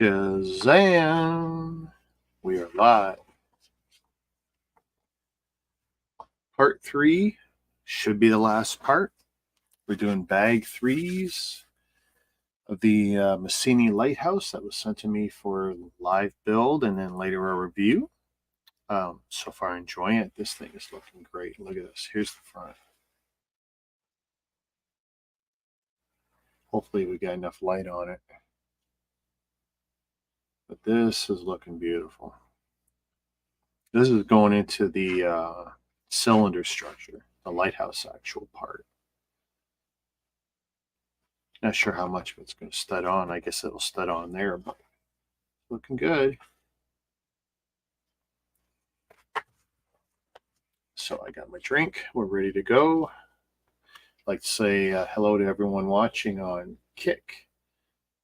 Shazam! We are live. Part 3 should be the last part. We're doing bag 3s of the Misini Lighthouse that was sent to me for live build and then later a review. So far, enjoying it. This thing is looking great. Look at this. Here's the front. Hopefully we got enough light on it. But this is looking beautiful. This is going into the cylinder structure, the lighthouse actual part. Not sure how much of it's going to stud on. I guess it'll stud on there, but looking good. So I got my drink. We're ready to go. I'd like to say hello to everyone watching on Kick,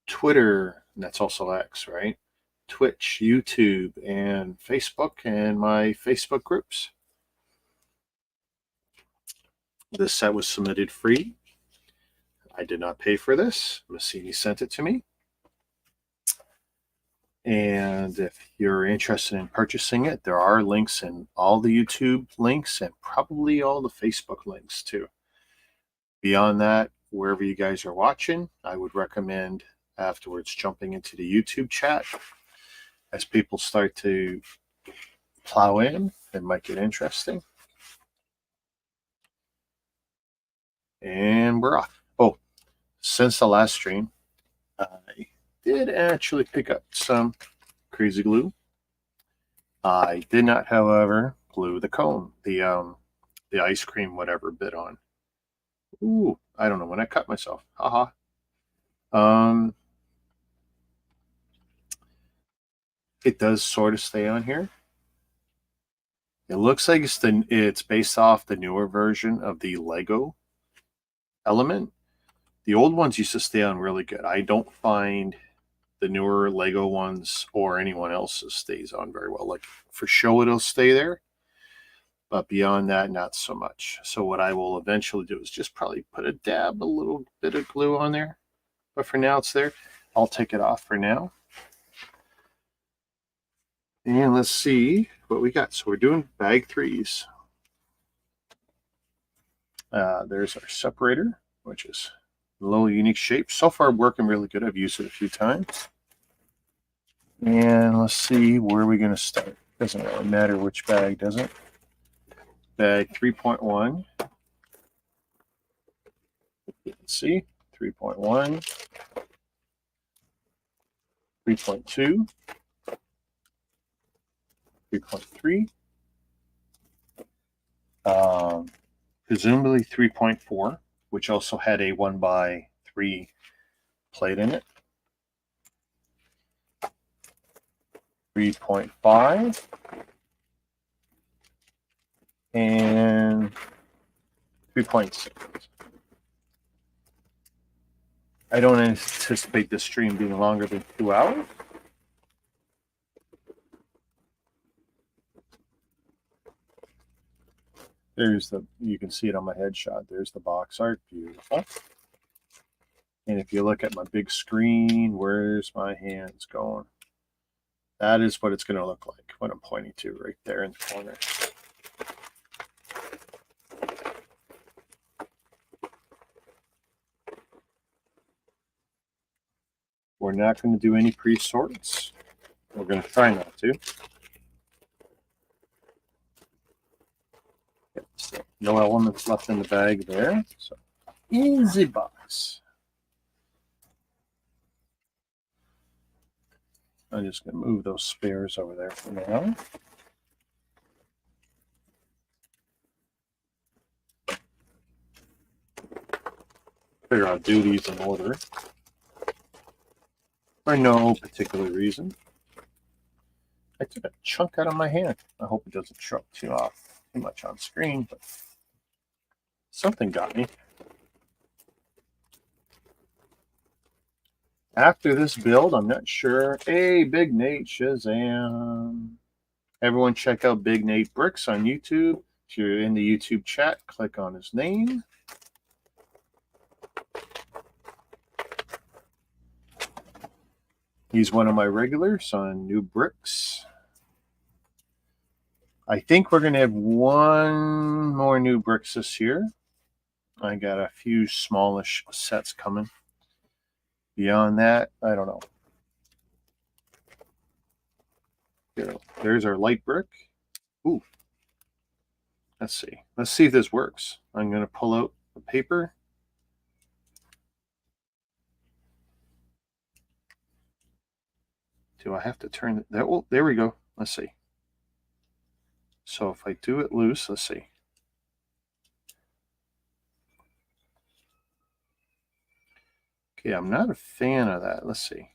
Twitter, and that's also X, right? Twitch, YouTube, and Facebook, and my Facebook groups. This set was submitted free. I did not pay for this. Misini sent it to me. And if you're interested in purchasing it, there are links in all the YouTube links and probably all the Facebook links too. Beyond that, wherever you guys are watching, I would recommend afterwards jumping into the YouTube chat. As people start to plow in, it might get interesting. And we're off. Oh, since the last stream, I did actually pick up some crazy glue. I did not, however, glue the cone, the ice cream whatever bit on. Ooh, I don't know when I cut myself. Haha. It does sort of stay on here. It looks like it's based off the newer version of the Lego element. The old ones used to stay on really good. I don't find the newer Lego ones or anyone else's stays on very well. Like for show, it'll stay there, but beyond that, not so much. So what I will eventually do is just probably put a little bit of glue on there. But for now, it's there. I'll take it off for now. And let's see what we got. So we're doing bag 3s. There's our separator, which is a little unique shape. So far, working really good. I've used it a few times. And let's see, where are we going to start? Doesn't really matter which bag, does it? Bag 3.1. You can see 3.1, 3.2. 3.3, presumably 3.4, which also had a 1x3 plate in it. 3.5 and 3.6. I don't anticipate this stream being longer than 2 hours. You can see it on my headshot. There's the box art. Beautiful. And if you look at my big screen, where's my hands going? That is what it's going to look like, what I'm pointing to right there in the corner. We're not going to do any pre-sorts. We're going to try not to. So no elements left in the bag there. So easy box. I'm just going to move those spares over there for now. Figure I'll do these in order. For no particular reason. I took a chunk out of my hand. I hope it doesn't show up too much on screen, but something got me. After this build, I'm not sure. Hey, Big Nate, Shazam. Everyone check out Big Nate Bricks on YouTube. If you're in the YouTube chat, click on his name. He's one of my regulars on new bricks. I think we're going to have one more new bricks this year. I got a few smallish sets coming. Beyond that, I don't know. There's our light brick. Ooh. Let's see. Let's see if this works. I'm going to pull out the paper. Do I have to turn it? Oh, there we go. Let's see. So if I do it loose, let's see. Okay, I'm not a fan of that. Let's see.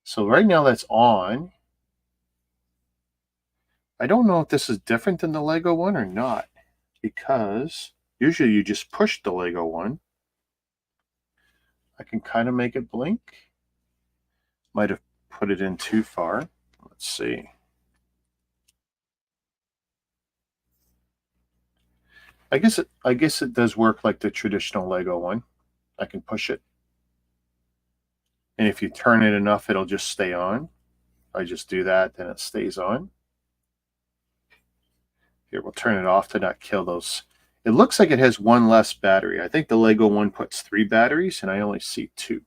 So right now that's on. I don't know if this is different than the Lego one or not, because usually you just push the Lego one. I can kind of make it blink. Might have put it in too far. Let's see. I guess it does work like the traditional Lego one. I can push it. And if you turn it enough, it'll just stay on. If I just do that, then it stays on. Here, we'll turn it off to not kill those. It looks like it has one less battery. I think the Lego one puts 3 batteries, and I only see 2.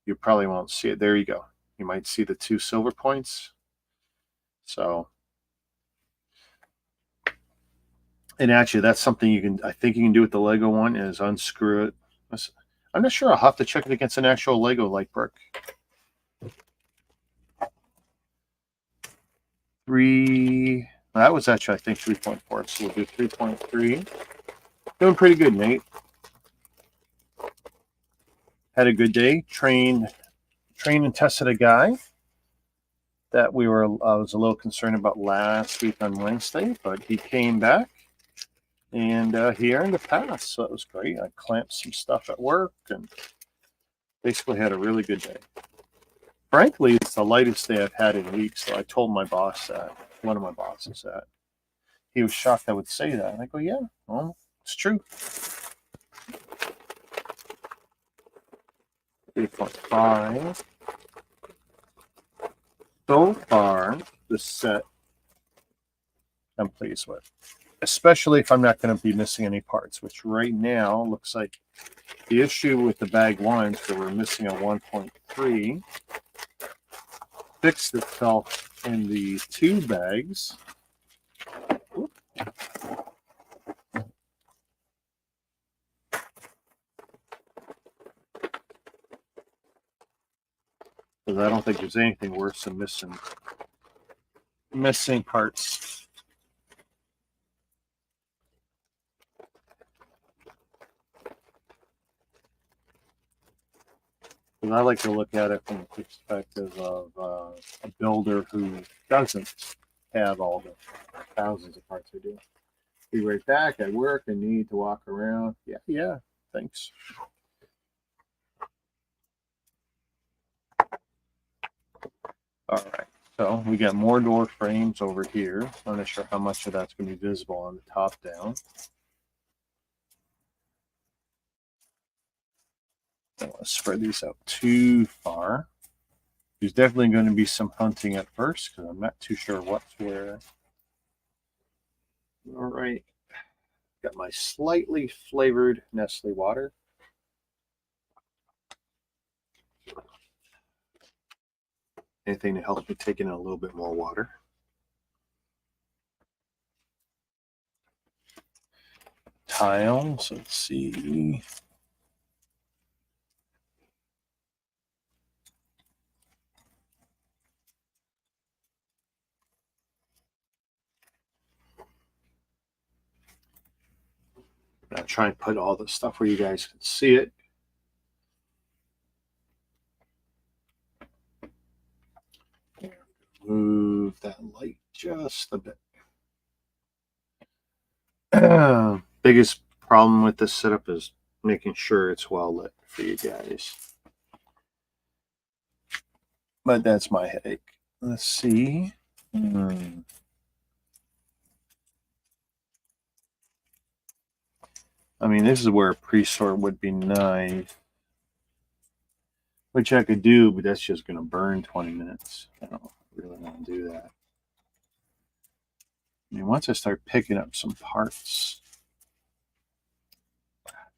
You probably won't see it. There you go. You might see the 2 silver points. So, and actually, that's something I think you can do with the Lego one is unscrew it. I'm not sure. I'll have to check it against an actual Lego light brick. 3. That was actually, I think, 3.4. So we'll do 3.3. Doing pretty good, Nate. Had a good day. Trained and tested a guy that I was a little concerned about last week on Wednesday, but he came back and he earned a pass. So it was great. I clamped some stuff at work and basically had a really good day. Frankly, it's the lightest day I've had in weeks. So I told my boss that, one of my bosses that. He was shocked I would say that. And I go, yeah, well, it's true. 3.5. So far, the set I'm pleased with. Especially if I'm not going to be missing any parts, which right now looks like the issue with the bag ones where we're missing a 1.3 fixed itself in the 2 bags. Because I don't think there's anything worse than missing parts. And I like to look at it from the perspective of a builder who doesn't have all the thousands of parts I do. Be right back at work and need to walk around. Yeah, thanks. All right, so we got more door frames over here. I'm not sure how much of that's going to be visible on the top down. Don't want to spread these out too far. There's definitely going to be some hunting at first because I'm not too sure what's where. All right, got my slightly flavored Nestle water. Anything to help me take in a little bit more water. Tiles, let's see. I'll try and put all the stuff where you guys can see it. Move that light just a bit. Biggest problem with this setup is making sure it's well lit for you guys. But that's my headache. Let's see. I mean, this is where a pre-sort would be nice. which I could do, but that's just going to burn 20 minutes. I don't really want to do that. I mean, once I start picking up some parts,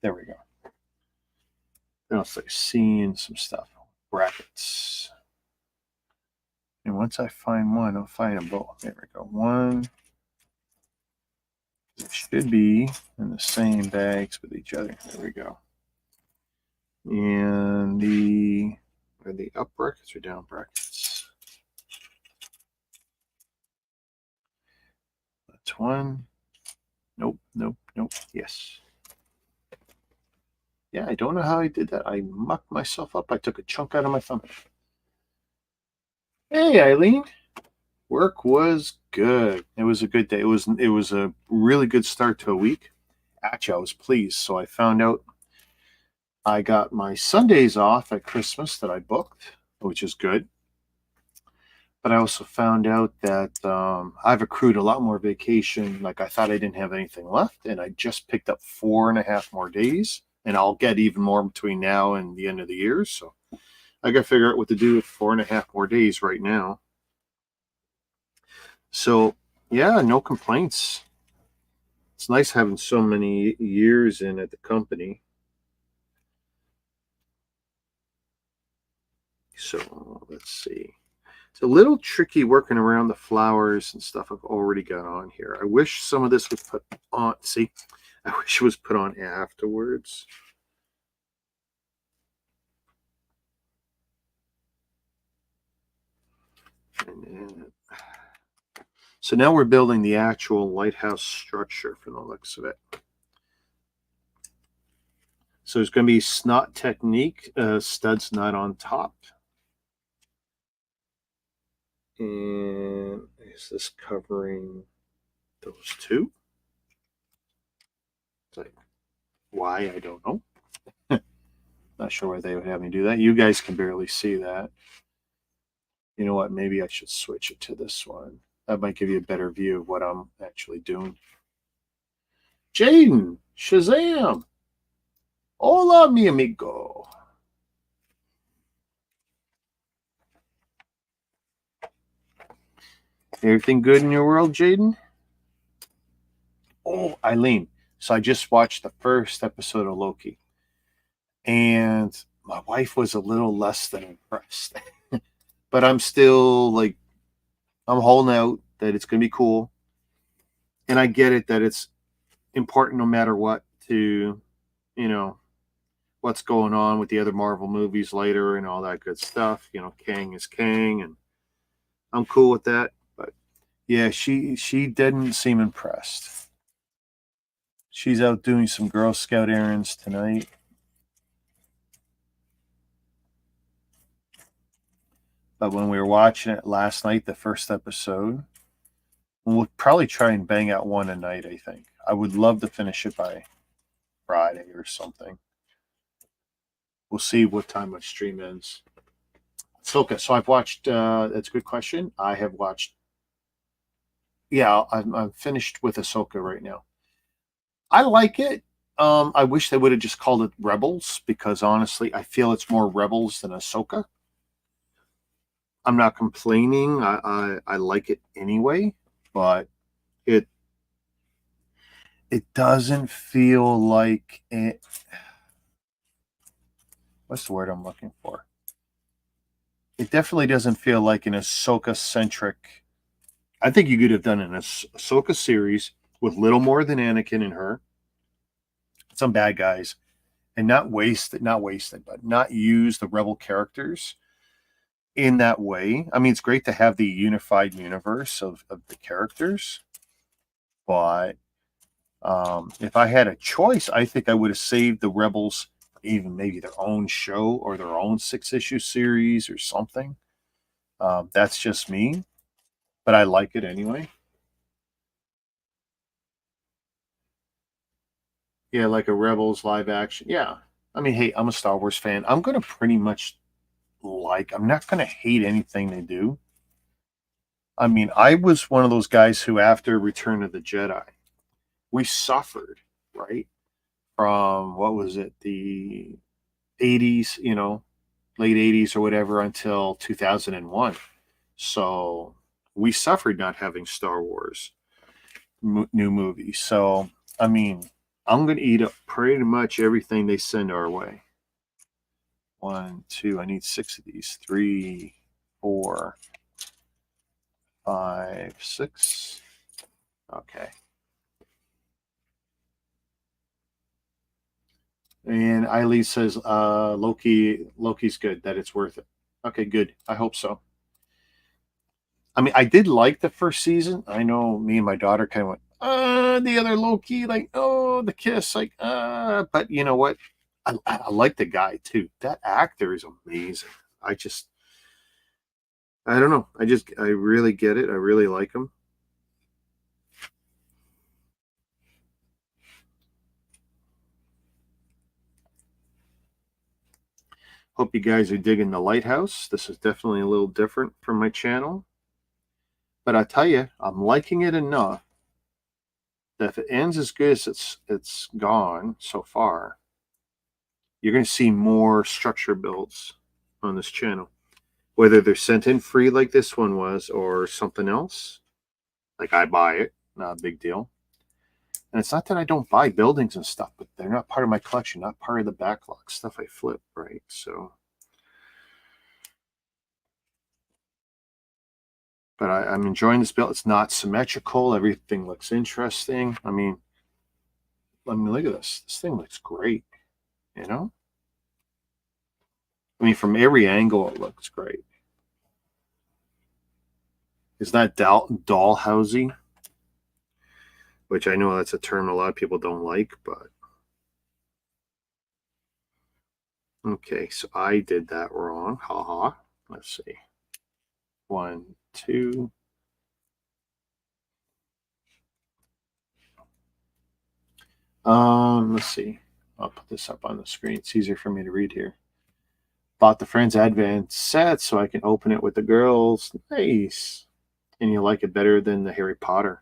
there we go. Then I'll start seeing some stuff. Brackets. And once I find one, I'll find them both. There we go. One. It should be in the same bags with each other. There we go. And are the up brackets or down brackets? That's one. Nope, nope, nope. Yes. Yeah, I don't know how I did that. I mucked myself up. I took a chunk out of my thumb. Hey, Eileen. Work was good. It was a good day. It was a really good start to a week. Actually, I was pleased. So I found out I got my Sundays off at Christmas that I booked, which is good. But I also found out that I've accrued a lot more vacation. Like I thought I didn't have anything left, and I just picked up 4.5 more days, and I'll get even more between now and the end of the year. So I got to figure out what to do with 4.5 more days right now. So yeah, no complaints. It's nice having so many years in at the company. So let's see. It's a little tricky working around the flowers and stuff I've already got on here. I wish some of this was put on. See, I wish it was put on afterwards. So now we're building the actual lighthouse structure from the looks of it. So there's going to be snot technique, studs not on top. And is this covering those two? It's like, why? I don't know. Not sure why they would have me do that. You guys can barely see that. You know what? Maybe I should switch it to this one. That might give you a better view of what I'm actually doing. Jaden, Shazam! Hola, mi amigo. Everything good in your world, Jaden? Oh, Eileen. So I just watched the first episode of Loki, and my wife was a little less than impressed. But I'm still like, I'm holding out that it's going to be cool. And I get it that it's important no matter what to, you know, what's going on with the other Marvel movies later and all that good stuff. You know, Kang is Kang, and I'm cool with that. But yeah, she didn't seem impressed. She's out doing some Girl Scout errands tonight. But when we were watching it last night, the first episode, we'll probably try and bang out one a night, I think. I would love to finish it by Friday or something. We'll see what time my stream ends. Ahsoka. So I've watched, that's a good question. I have watched, yeah, I'm finished with Ahsoka right now. I like it. I wish they would have just called it Rebels because honestly, I feel it's more Rebels than Ahsoka. I'm not complaining. I like it anyway, but it doesn't feel like it. What's the word I'm looking for? It definitely doesn't feel like an Ahsoka centric. I think you could have done an Ahsoka series with little more than Anakin and her, some bad guys, and not wasted, but not use the rebel characters in that way. I mean, it's great to have the unified universe of the characters, but if I had a choice, I think I would have saved the rebels even maybe their own show or their own 6-issue series or something. That's just me, but I like it anyway. Yeah, like a Rebels live action. Yeah. I mean, hey, I'm a Star Wars fan. I'm going to pretty much I'm not going to hate anything they do. I mean, I was one of those guys who, after Return of the Jedi, we suffered, right? From what was it, the 80s, you know, late 80s or whatever until 2001. So we suffered not having Star Wars new movies. So, I mean, I'm going to eat up pretty much everything they send our way. 1, 2, I need 6 of these. 3, 4, 5, 6. Okay. And Eileen says Loki's good, that it's worth it. Okay, good. I hope so. I mean, I did like the first season. I know me and my daughter kind of went, the other Loki, like, oh, the kiss, like, but you know what? I like the guy too. That actor is amazing. I don't know. I really get it. I really like him. Hope you guys are digging the Lighthouse. This is definitely a little different from my channel. But I tell you, I'm liking it enough that if it ends as good as it's gone so far, you're going to see more structure builds on this channel. Whether they're sent in free like this one was or something else, like I buy it, not a big deal. And it's not that I don't buy buildings and stuff, but they're not part of my collection, not part of the backlog stuff I flip, right? So, but I'm enjoying this build. It's not symmetrical. Everything looks interesting. I mean, look at this. This thing looks great, you know? I mean, from every angle, it looks great. Is that dollhousey? Which I know that's a term a lot of people don't like, but okay, so I did that wrong. Haha. Let's see. 1, 2. Let's see. I'll put this up on the screen. It's easier for me to read here. Bought the Friends Advent set so I can open it with the girls. Nice. And you like it better than the Harry Potter.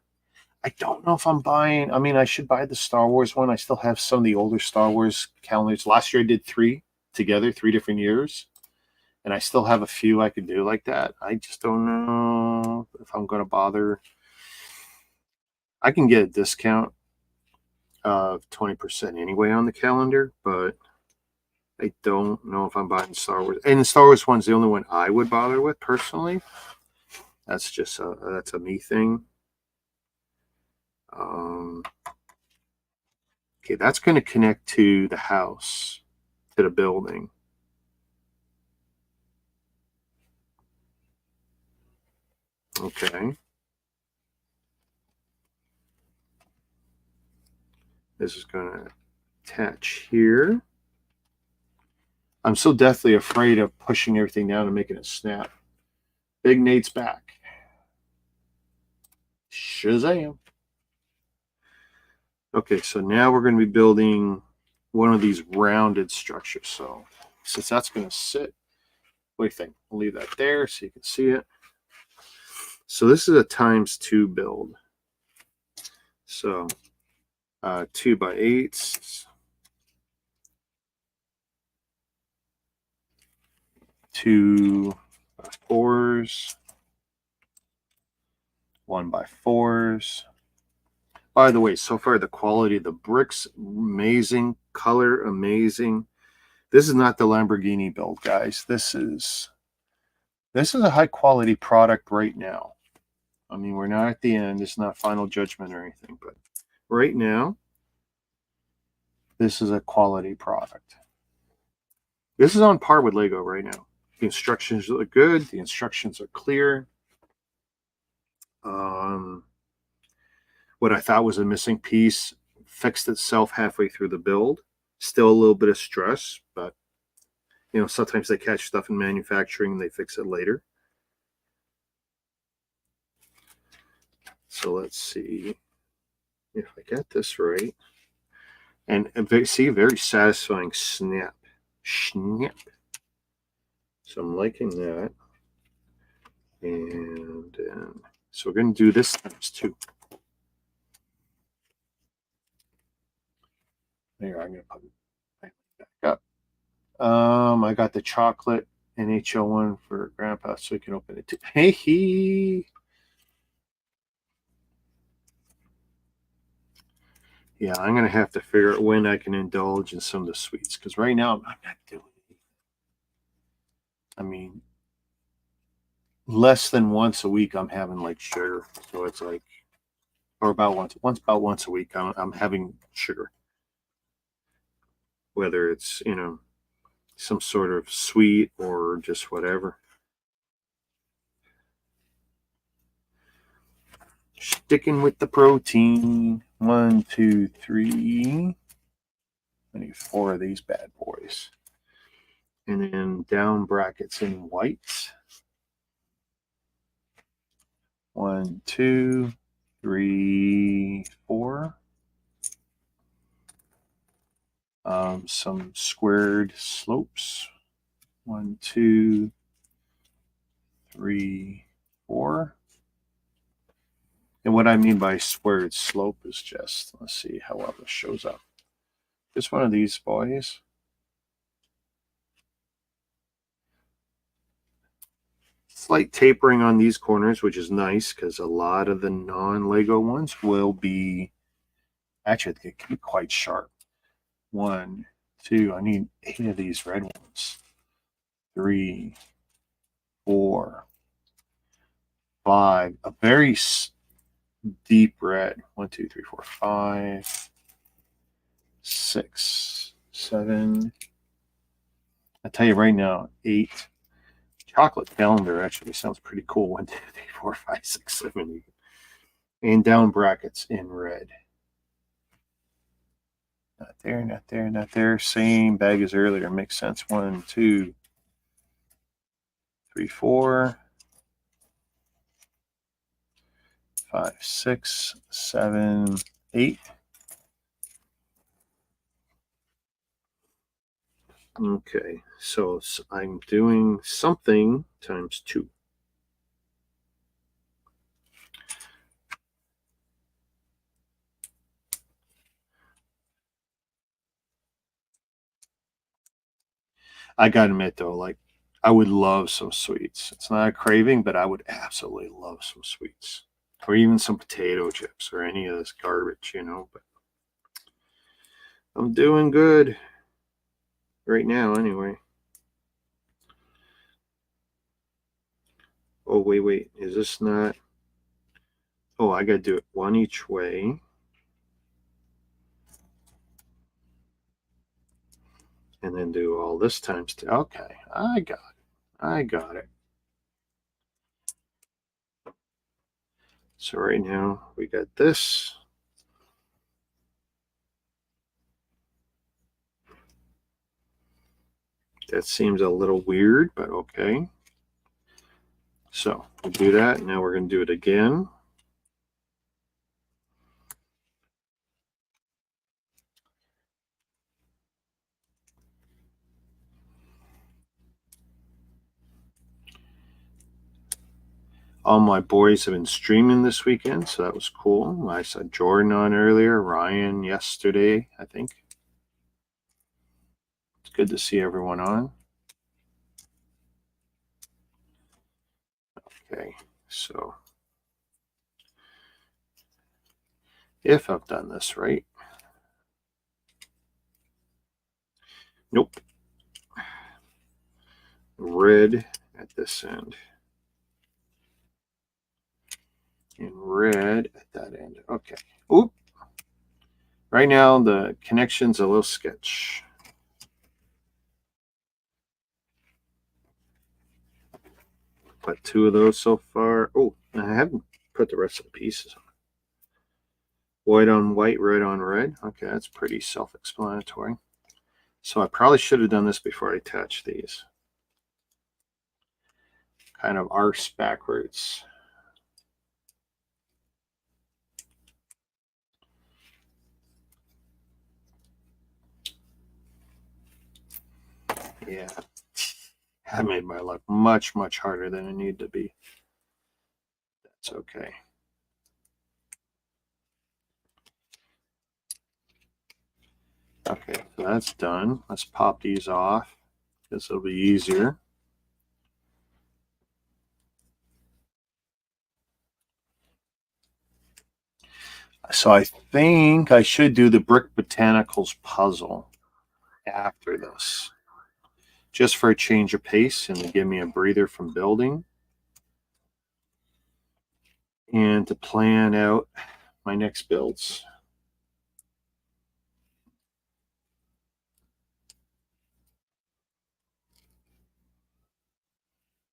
I don't know if I'm buying. I mean, I should buy the Star Wars one. I still have some of the older Star Wars calendars. Last year I did 3 together, 3 different years. And I still have a few I could do like that. I just don't know if I'm going to bother. I can get a discount of 20% anyway on the calendar, but I don't know if I'm buying Star Wars. And the Star Wars one's the only one I would bother with personally. That's just that's a me thing. Okay, that's going to connect to the house, to the building. Okay. This is going to attach here. I'm so deathly afraid of pushing everything down and making it snap. Big Nate's back. Shazam. Okay, so now we're going to be building one of these rounded structures. So since that's going to sit, what do you think? I'll leave that there so you can see it. So this is a ×2 build. So 2x8s, 2x4s, 1x4s. By the way, so far the quality of the bricks, amazing. Color, amazing. This is not the Lamborghini build, guys. This is a high quality product right now. I mean, we're not at the end. It's not final judgment or anything, but right now, this is a quality product. This is on par with Lego right now. The instructions look good. The instructions are clear. What I thought was a missing piece fixed itself halfway through the build. Still a little bit of stress, but you know, sometimes they catch stuff in manufacturing and they fix it later. So let's see if I get this right. And see, very satisfying snap. Snap. So I'm liking that. And so we're going to do this ×2. There, I'm going to put it back up. I got the chocolate NHL one for Grandpa so he can open it too. Hey, he. Yeah, I'm going to have to figure out when I can indulge in some of the sweets because right now I'm not doing it. I mean, less than once a week I'm having like sugar. So it's like, or about once a week I'm having sugar. Whether it's, some sort of sweet or just whatever. Sticking with the protein. 1, 2, 3. I need 4 of these bad boys. And then down brackets in white. 1, 2, 3, 4. Some squared slopes. 1, 2, 3, 4. And what I mean by squared slope is just, let's see how well this shows up. Just one of these boys. Slight tapering on these corners, which is nice because a lot of the non-Lego ones will be, actually, they can be quite sharp. 1, 2, I need 8 of these red ones. 3, 4, 5, a very deep red. 1, 2, 3, 4, 5, 6, 7. I tell you right now, 8. Chocolate calendar actually sounds pretty cool. 1, 2, 3, 4, 5, 6, 7, 8. And down brackets in red. Not there, not there, not there. Same bag as earlier. Makes sense. 1, 2, 3, 4, 5, 6, 7, 8. Okay, so I'm doing something times 2. I gotta admit though, like I would love some sweets. It's not a craving, but I would absolutely love some sweets. Or even some potato chips or any of this garbage, but I'm doing good right now anyway. Oh, wait. Is this not? Oh, I got to do it one each way. And then do all this times 2. Okay, I got it. So right now we got this. That seems a little weird, but okay. So we'll do that. Now we're going to do it again. All my boys have been streaming this weekend, so that was cool. I saw Jordan on earlier, Ryan yesterday, I think. It's good to see everyone on. Okay, so if I've done this right. Nope. Red at this end. And red at that end. Okay. Oop. Right now the connection's a little sketch. But 2 of those so far. Oh, I haven't put the rest of the pieces on. White on white, red on red. Okay, that's pretty self-explanatory. So I probably should have done this before I attached these. Kind of arse backwards. Yeah. That made my life much, much harder than it needed to be. That's okay. Okay, so that's done. Let's pop these off. This will be easier. So I think I should do the Brick Botanicals puzzle after this, just for a change of pace and to give me a breather from building and to plan out my next builds.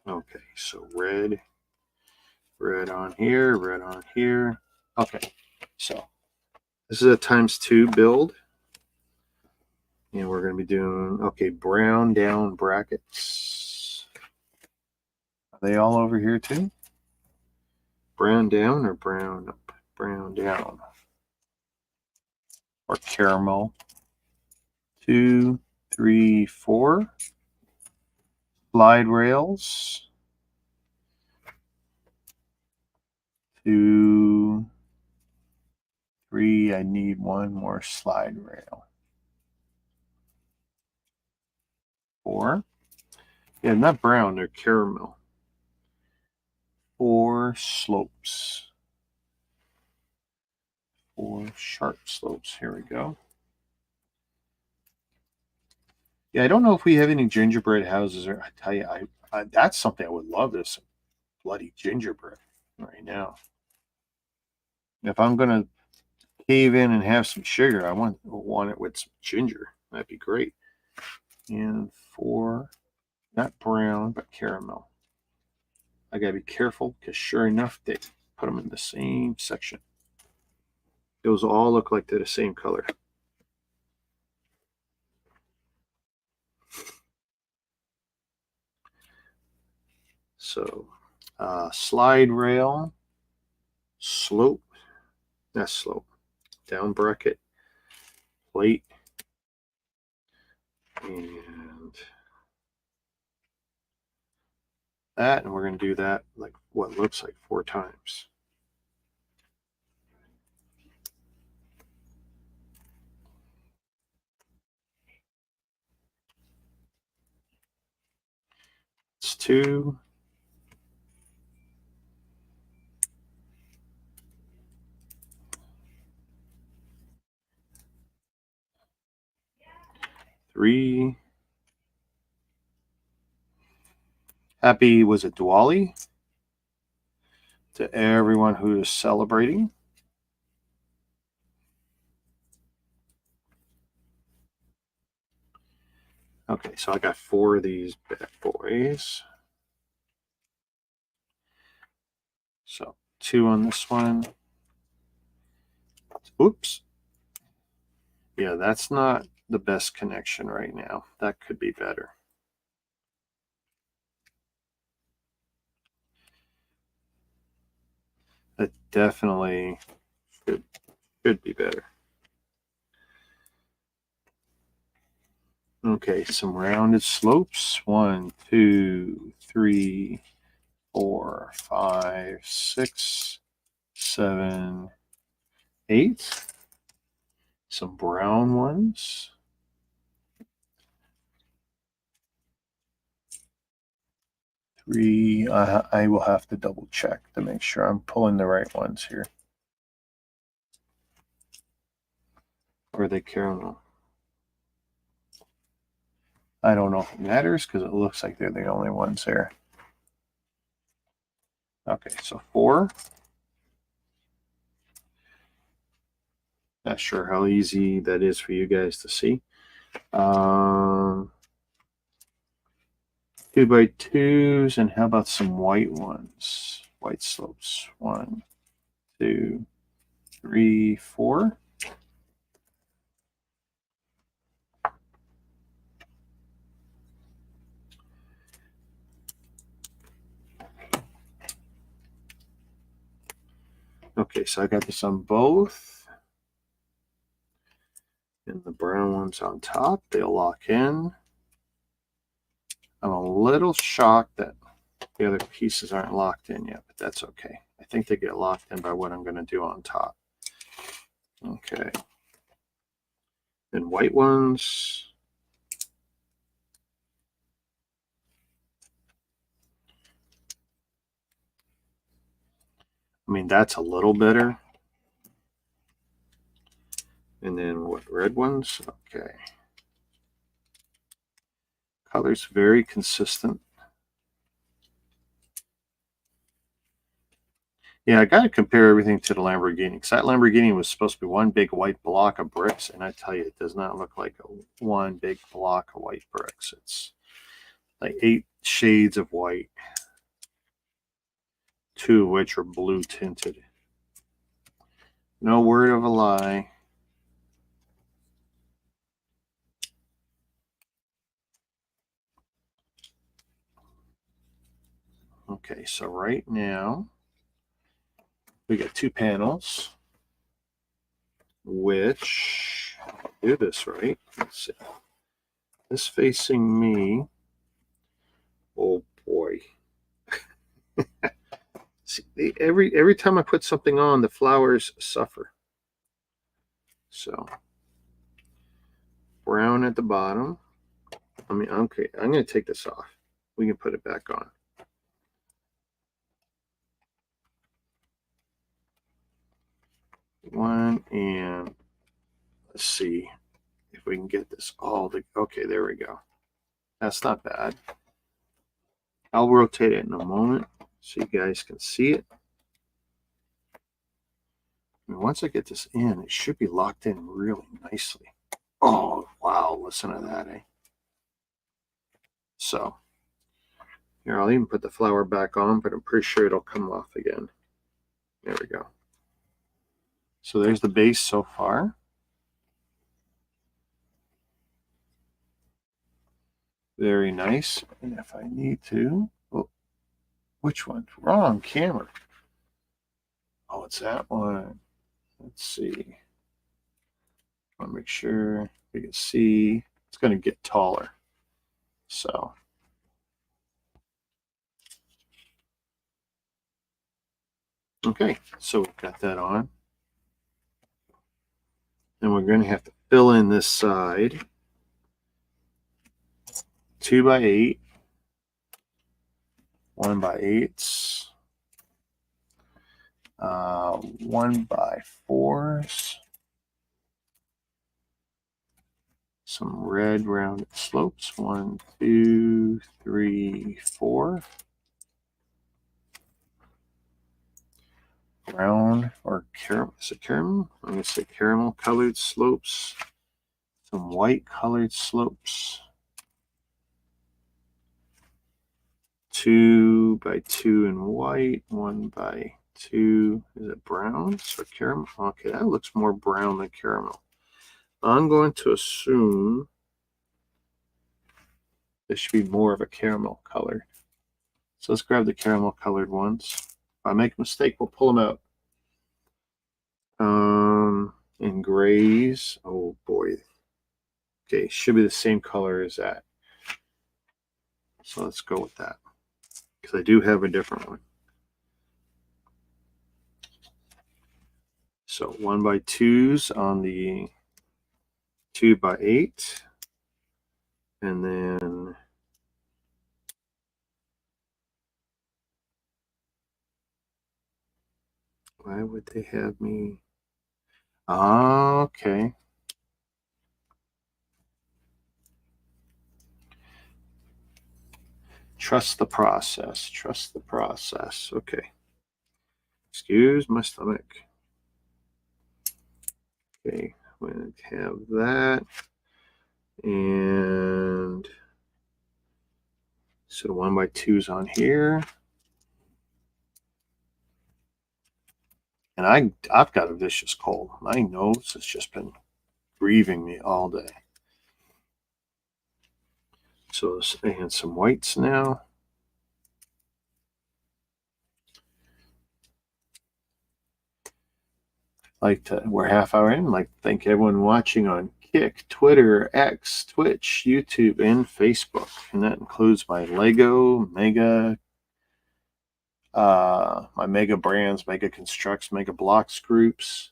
Okay, so red on here, red on here. Okay, so this is a ×2 build. And we're going to be doing, okay, brown down brackets. Are they all over here too? Brown down or brown up? Brown down. Or caramel. 2, 3, 4. Slide rails. 2, 3. I need one more slide rail. 4. Yeah, not brown, they're caramel. 4 slopes. 4 sharp slopes. Here we go. Yeah, I don't know if we have any gingerbread houses. Or I tell you, I that's something I would love, is bloody gingerbread right now. If I'm gonna cave in and have some sugar, I want it with some ginger. That'd be great. And 4, not brown, but caramel. I gotta be careful because sure enough, they put them in the same section. Those all look like they're the same color. So, slide rail, slope, that's slope, down bracket, plate, and that, and we're going to do that like what looks like 4 times. It's 2. 3. Happy, was it Diwali? To everyone who is celebrating. Okay, so I got 4 of these bad boys. So 2 on this one. Oops. Yeah, that's not the best connection right now. That could be better. That definitely should be better. Okay, some rounded slopes. 1, 2, 3, 4, 5, 6, 7, 8. Some brown ones. 3. I will have to double check to make sure I'm pulling the right ones here. Or are they caramel? I don't know if it matters because it looks like they're the only ones there. Okay, so 4. Not sure how easy that is for you guys to see. 2x2s, and how about some white ones? White slopes. 1, 2, 3, 4. Okay, so I got this on both. And the brown ones on top, they'll lock in. I'm a little shocked that the other pieces aren't locked in yet, but that's okay. I think they get locked in by what I'm going to do on top. Okay. And white ones. I mean, that's a little better. And then what, red ones? Okay. Color's very consistent. Yeah, I got to compare everything to the Lamborghini, because that Lamborghini was supposed to be one big white block of bricks, and I tell you, it does not look like one big block of white bricks. It's like 8 shades of white, 2 of which are blue tinted. No word of a lie. Okay, so right now we got 2 panels, which, do this right. Let's see. This facing me. Oh boy. See, every time I put something on, the flowers suffer. So brown at the bottom. I mean, okay, I'm going to take this off. We can put it back on. One, and let's see if we can get this all to, okay, there we go. That's not bad. I'll rotate it in a moment so you guys can see it. I mean, once I get this in, it should be locked in really nicely. Oh, wow, listen to that, eh? So, here, I'll even put the flower back on, but I'm pretty sure it'll come off again. There we go. So there's the base so far. Very nice. And if I need to, oh, which one? Wrong camera. Oh, it's that one. Let's see. I want to make sure you can see. It's going to get taller. So. Okay, so we've got that on. And we're going to have to fill in this side. 2 by 8. 1 by 8s. 1 by 4s. Some red rounded slopes. 1, 2, 3, 4. Brown or caramel. Is it caramel? I'm going to say caramel colored slopes. Some white colored slopes. 2 by 2 in white. 1 by 2. Is it brown or caramel? Okay, that looks more brown than caramel. I'm going to assume this should be more of a caramel color. So let's grab the caramel colored ones. If I make a mistake, we'll pull them out. In grays. Oh boy. Okay, should be the same color as that. So let's go with that, because I do have a different one. So 1 by 2s on the 2 by 8. And then why would they have me? Okay. Trust the process. Trust the process. Okay. Excuse my stomach. Okay, I'm going to have that. And so 1 by 2s on here. And I've got a vicious cold. My nose has just been grieving me all day. So let's add some whites now. We're half hour in. I'd like to thank everyone watching on Kick, Twitter, X, Twitch, YouTube, and Facebook. And that includes my Lego, Mega, my Mega Brands, Mega Constructs, Mega Blocks groups,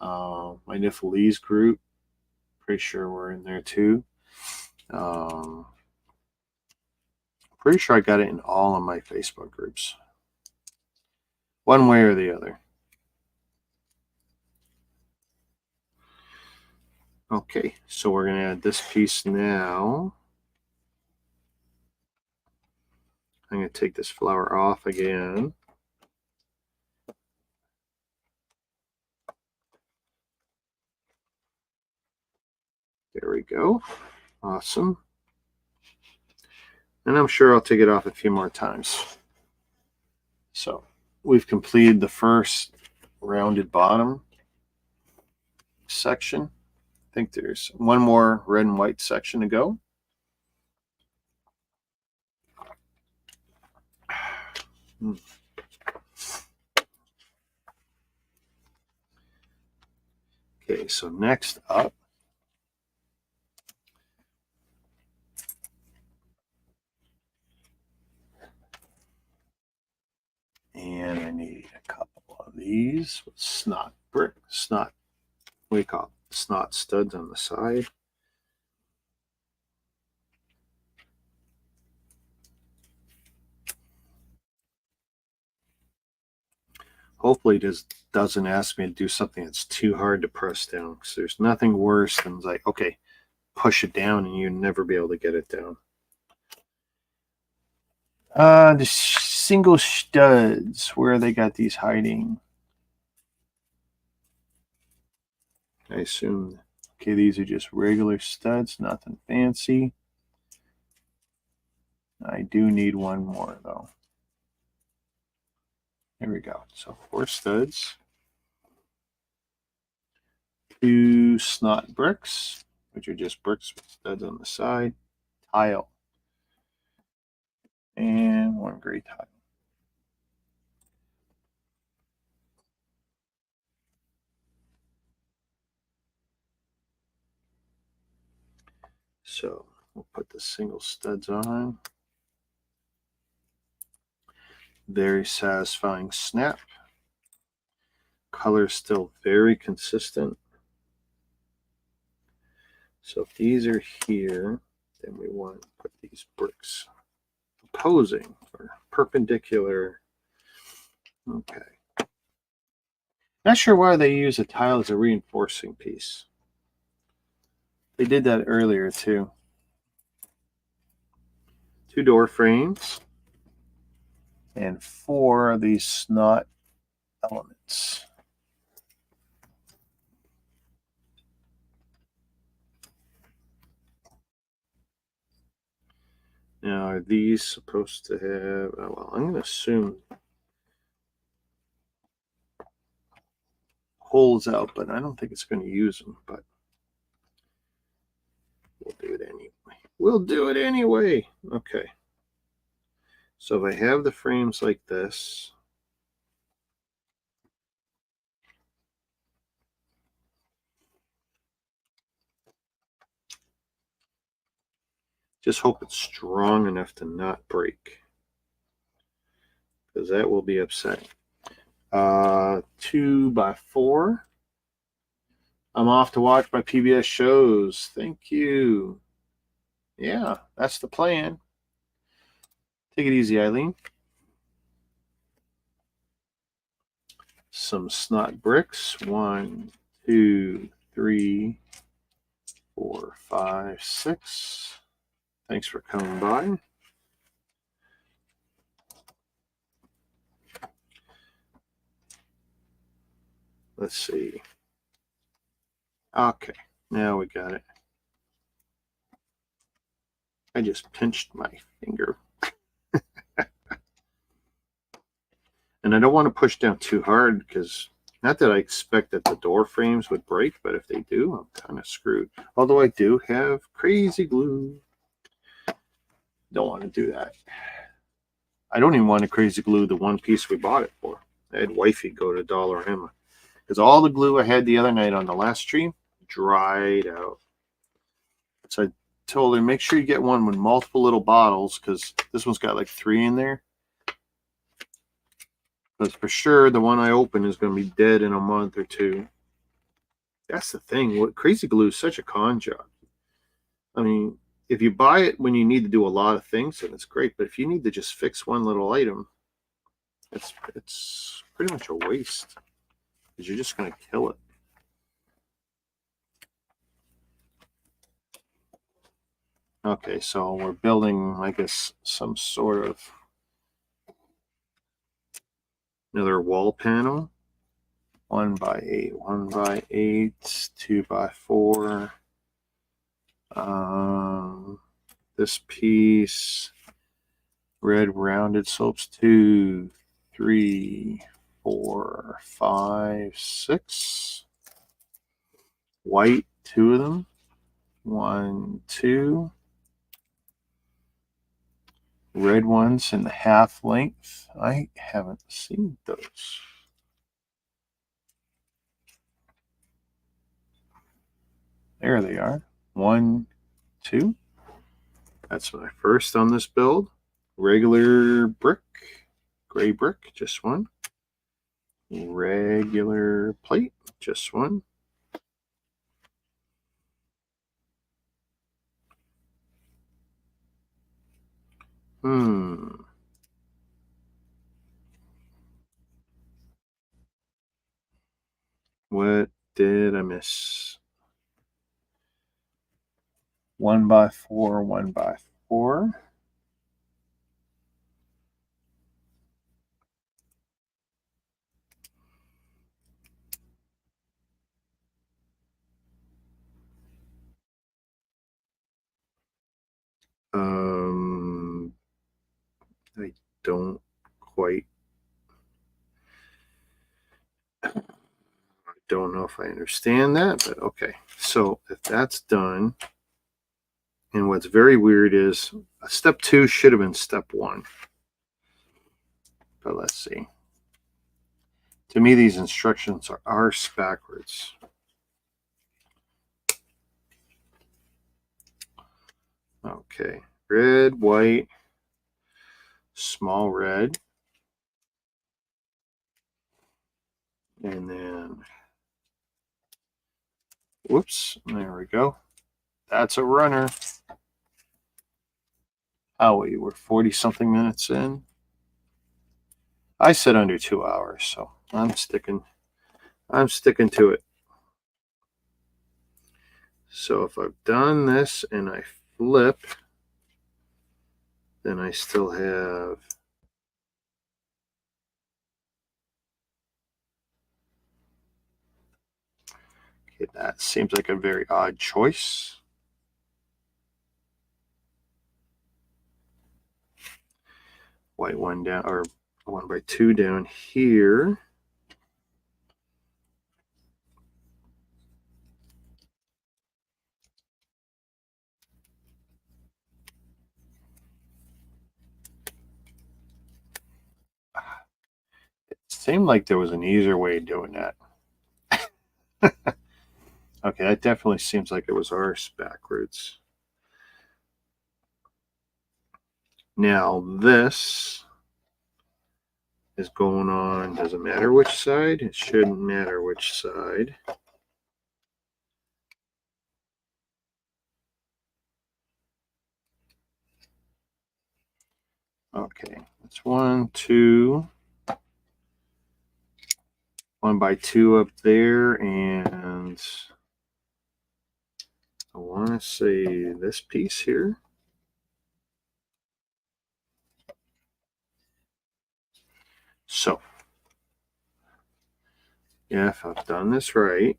my Niflese group. Pretty sure we're in there too. Pretty sure I got it in all of my Facebook groups, one way or the other. Okay, so we're going to add this piece now. I'm going to take this flower off again. There we go. Awesome. And I'm sure I'll take it off a few more times. So we've completed the first rounded bottom section. I think there's one more red and white section to go. Okay, so next up, and I need a couple of these with snot we call it snot studs on the side. Hopefully this doesn't ask me to do something that's too hard to press down, because there's nothing worse than like, okay, push it down and you never be able to get it down. The single studs, where they got these hiding? I assume, okay, these are just regular studs, nothing fancy. I do need one more though. There we go. So 4 studs, 2 snot bricks, which are just bricks with studs on the side, tile, and 1 gray tile. So we'll put the single studs on. Very satisfying snap. Color still very consistent. So if these are here, then we want to put these bricks opposing or perpendicular. Okay. Not sure why they use a tile as a reinforcing piece. They did that earlier too. 2 door frames and 4 of these snot elements. Now, are these supposed to have, oh, well, I'm going to assume holes out, but I don't think it's going to use them, but we'll do it anyway. We'll do it anyway. Okay. So if I have the frames like this, just hope it's strong enough to not break, because that will be upsetting. 2 by 4. I'm off to watch my PBS shows. Thank you. Yeah, that's the plan. Take it easy, Eileen. Some snot bricks. 1, 2, 3, 4, 5, 6. Thanks for coming by. Let's see. Okay, now we got it. I just pinched my finger. And I don't want to push down too hard, because not that I expect that the door frames would break, but if they do, I'm kind of screwed. Although I do have crazy glue. Don't want to do that. I don't even want to crazy glue the one piece we bought it for. I had wifey go to Dollarama, because all the glue I had the other night on the last stream dried out. So I told her, make sure you get one with multiple little bottles, because this one's got like 3 in there. Because for sure the one I open is going to be dead in a month or 2. That's the thing. What crazy glue is such a con job. I mean, if you buy it when you need to do a lot of things, then it's great. But if you need to just fix one little item, it's pretty much a waste, because you're just going to kill it. Okay, so we're building, I guess, some sort of another wall panel. 1x8, 1x8, 2x4. This piece, red rounded slopes, 2, 3, 4, 5, 6. White, 2 of them. 1, 2. Red ones in the half length. I haven't seen those. There they are. 1, 2. That's my first on this build. Regular brick, gray brick, just one. Regular plate, just one. What did I miss? 1x4, 1x4. I don't quite. I don't know if I understand that, but okay. So if that's done, and what's very weird is step 2 should have been step 1. But let's see. To me, these instructions are arse backwards. Okay, red, white, small red, and then, whoops, there we go. That's a runner. Howie, we're 40-something minutes in. I said under 2 hours, so I'm sticking to it. So if I've done this and I flip, then I still have okay, that seems like a very odd choice. White one down, or 1x2 down here. It seemed like there was an easier way of doing that. Okay, that definitely seems like it was arse backwards. Now this is going on, doesn't matter which side, it shouldn't matter which side. Okay, that's 1, 2, 1x2 up there, and I want to say this piece here. So, yeah, if I've done this right,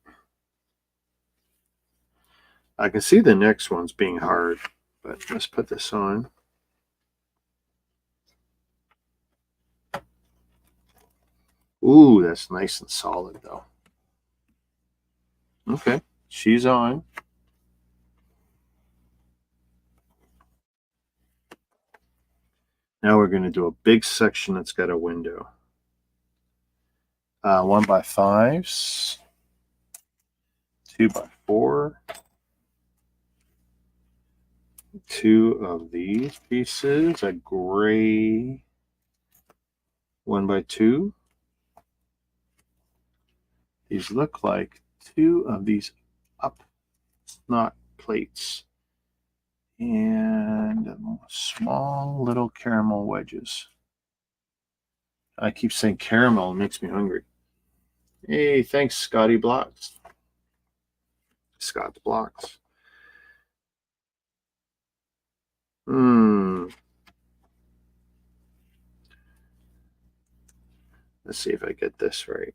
I can see the next one's being hard, but let's put this on. Ooh, that's nice and solid, though. Okay, she's on. Now we're going to do a big section that's got a window. 1x5s, 2x4, 2 of these pieces, a gray 1x2. These look like 2 of these up snot plates and small little caramel wedges. I keep saying caramel, it makes me hungry. Hey, thanks, Scotty Blocks. Scott's Blocks. Let's see if I get this right.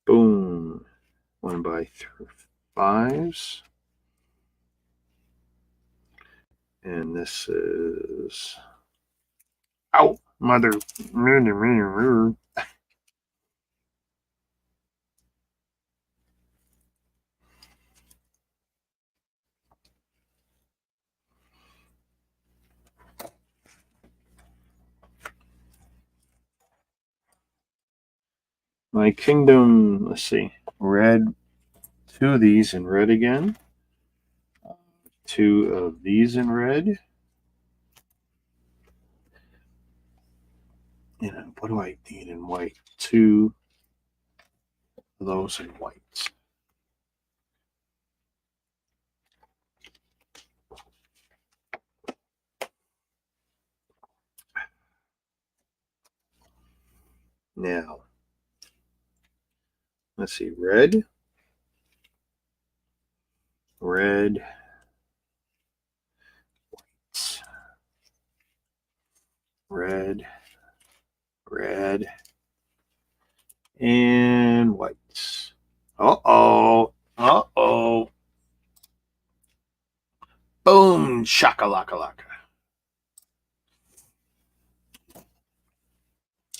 Boom. 1x5s. And this is... Ow! Mother... My kingdom, let's see, red, 2 of these in red again, 2 of these in red, and what do I need in white? 2 of those in white. Now, let's see, red, red, red, red, and whites. Uh-oh. Uh-oh. Boom. Shaka-laka-laka.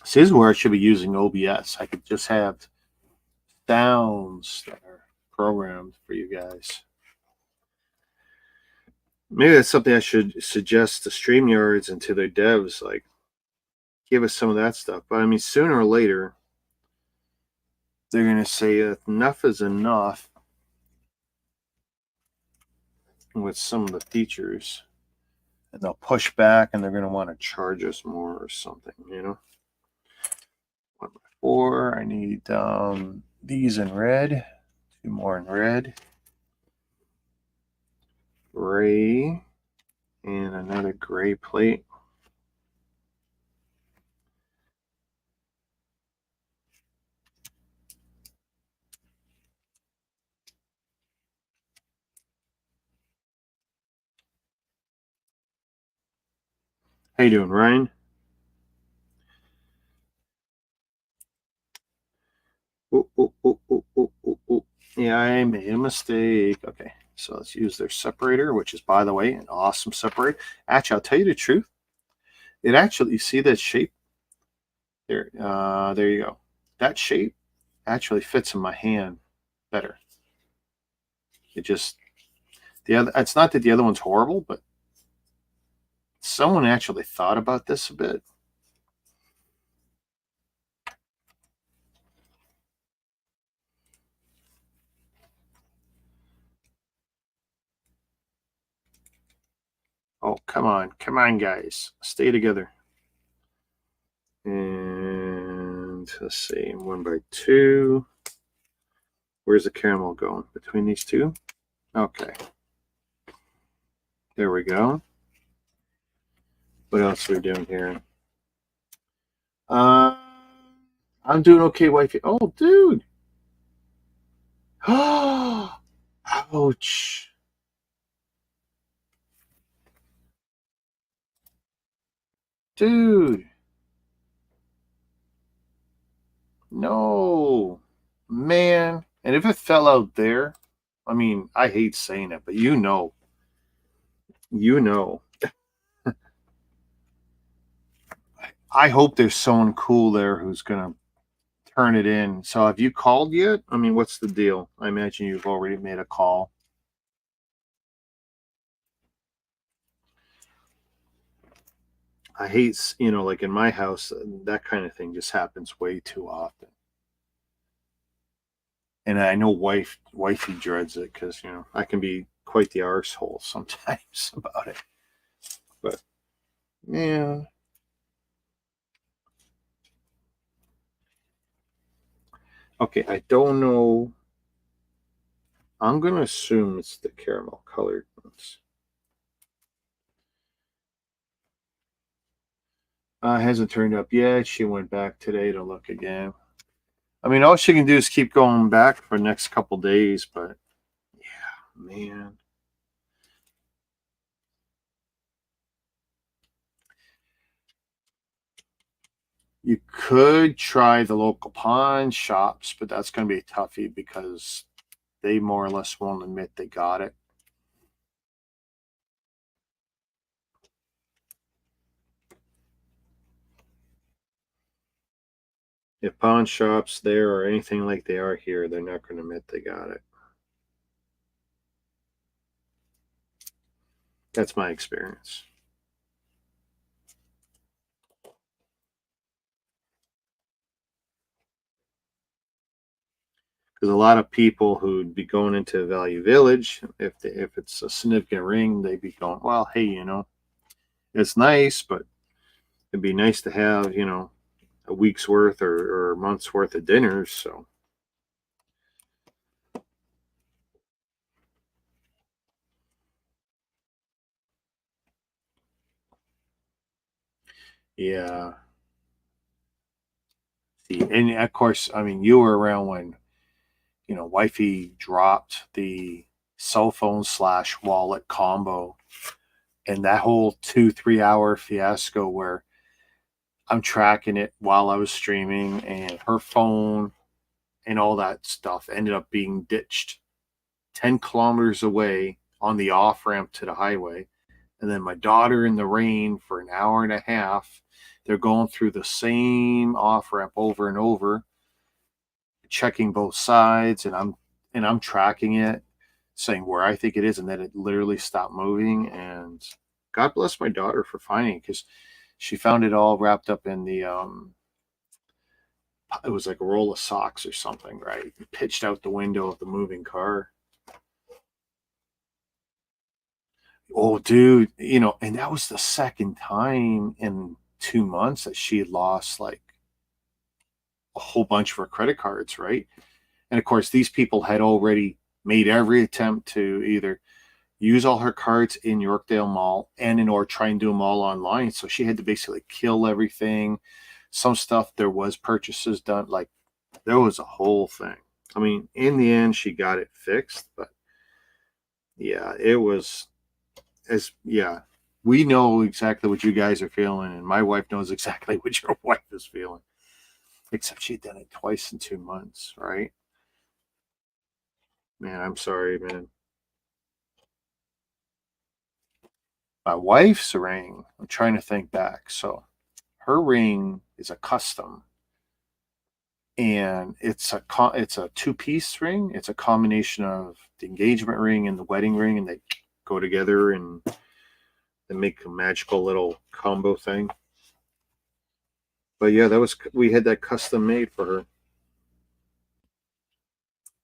This is where I should be using OBS. I could just have sounds that are programmed for you guys. Maybe that's something I should suggest to StreamYards and to their devs, like, give us some of that stuff. But I mean, sooner or later, they're going to say enough is enough with some of the features, and they'll push back, and they're going to want to charge us more or something, you know. 1x4. I need these in red, 2 more in red, gray, and another gray plate. How you doing, Ryan? Oh. Yeah, I made a mistake. Okay, so let's use their separator, which is, by the way, an awesome separator. Actually, I'll tell you the truth. It actually, you see that shape? There, there you go. That shape actually fits in my hand better. It just, it's not that the other one's horrible, but someone actually thought about this a bit. Oh, come on, guys, stay together. And let's see, 1x2. Where's the caramel going? Between these two? Okay. There we go. What else are we doing here? I'm doing okay, wifey. Oh, dude. Ouch. Dude. No. Man. And if it fell out there, I mean, I hate saying it, but you know. You know. I hope there's someone cool there who's going to turn it in. So have you called yet? I mean, what's the deal? I imagine you've already made a call. I hate, you know, like in my house, that kind of thing just happens way too often. And I know wifey dreads it because, you know, I can be quite the arsehole sometimes about it. But yeah. Okay, I don't know. I'm gonna assume it's the caramel colored ones. Hasn't turned up yet. She went back today to look again. I mean, all she can do is keep going back for the next couple days, but yeah, man. You could try the local pawn shops, but that's going to be a toughie because they more or less won't admit they got it. If pawn shops there are anything like they are here, they're not going to admit they got it. That's my experience. Because a lot of people who'd be going into Value Village, if it's a significant ring, they'd be going, well, hey, it's nice, but it'd be nice to have, a week's worth or a month's worth of dinners. So, yeah. See, and of course, I mean, you were around when, wifey dropped the cell phone / wallet combo and that whole 2-3 hour fiasco where I'm tracking it while I was streaming and her phone and all that stuff ended up being ditched 10 kilometers away on the off ramp to the highway. And then my daughter in the rain for an hour and a half. They're going through the same off ramp over and over, checking both sides, and I'm tracking it, saying where I think it is, and then it literally stopped moving. And God bless my daughter for finding it because she found it all wrapped up in the it was like a roll of socks or something, right? Pitched out the window of the moving car. Oh, dude, and that was the second time in 2 months that she had lost like a whole bunch of her credit cards, right? And of course, these people had already made every attempt to either use all her cards in Yorkdale Mall and or try and do them all online. So she had to basically kill everything. Some stuff there was purchases done, like there was a whole thing. I mean, in the end, she got it fixed, but yeah, it was yeah, we know exactly what you guys are feeling, and my wife knows exactly what your wife is feeling. Except she'd done it twice in 2 months, right? Man, I'm sorry, man. My wife's ring, I'm trying to think back. So her ring is a custom, and it's a two-piece ring. It's a combination of the engagement ring and the wedding ring, and they go together and they make a magical little combo thing. But yeah, we had that custom made for her.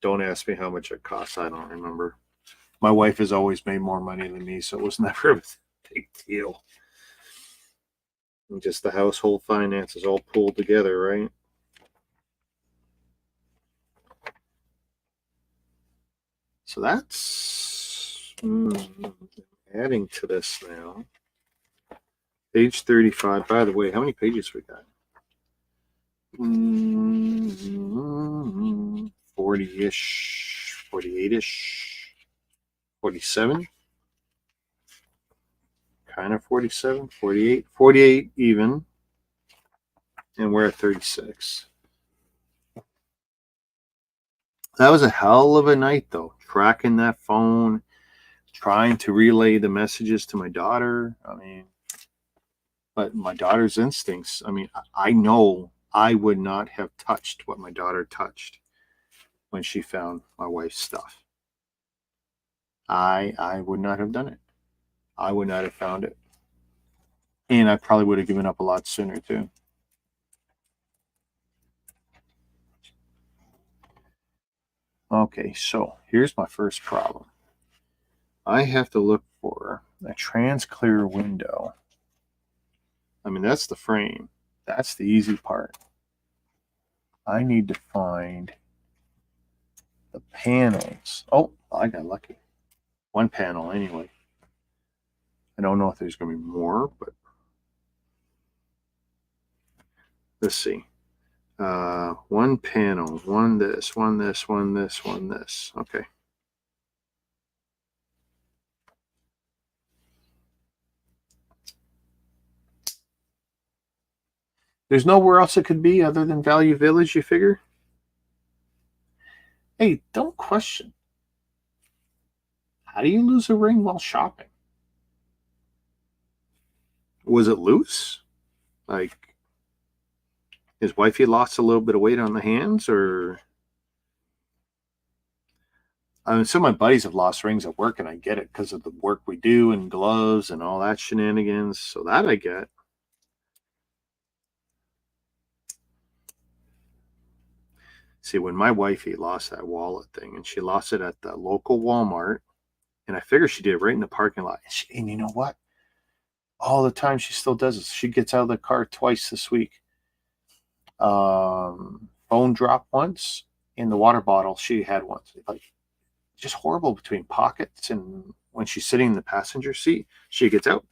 Don't ask me how much it cost. I don't remember. My wife has always made more money than me, so it was never a big deal. And just the household finances all pulled together, right? So that's adding to this now. Page 35. By the way, how many pages we got? 40-ish, 48-ish, 47. Kind of 47, 48, 48 even. And we're at 36. That was a hell of a night, though. Tracking that phone, trying to relay the messages to my daughter. I mean, but my daughter's instincts. I mean, I know I would not have touched what my daughter touched when she found my wife's stuff. I would not have done it. I would not have found it. And I probably would have given up a lot sooner, too. Okay, so here's my first problem. I have to look for a trans clear window. I mean, that's the frame. That's the easy part. I need to find the panels. Oh, I got lucky. One panel anyway. I don't know if there's going to be more, but let's see. One panel, one this, one this, one this, one this. Okay. There's nowhere else it could be other than Value Village, you figure? Hey, don't question. How do you lose a ring while shopping? Was it loose? Like, his wifey lost a little bit of weight on the hands, or... I mean, some of my buddies have lost rings at work, and I get it because of the work we do and gloves and all that shenanigans. So that I get. See, when my wifey lost that wallet thing, and she lost it at the local Walmart, and I figure she did it right in the parking lot. And you know what? All the time she still does it. She gets out of the car twice this week. Phone dropped once, in the water bottle she had once. Like, just horrible between pockets, and when she's sitting in the passenger seat, she gets out,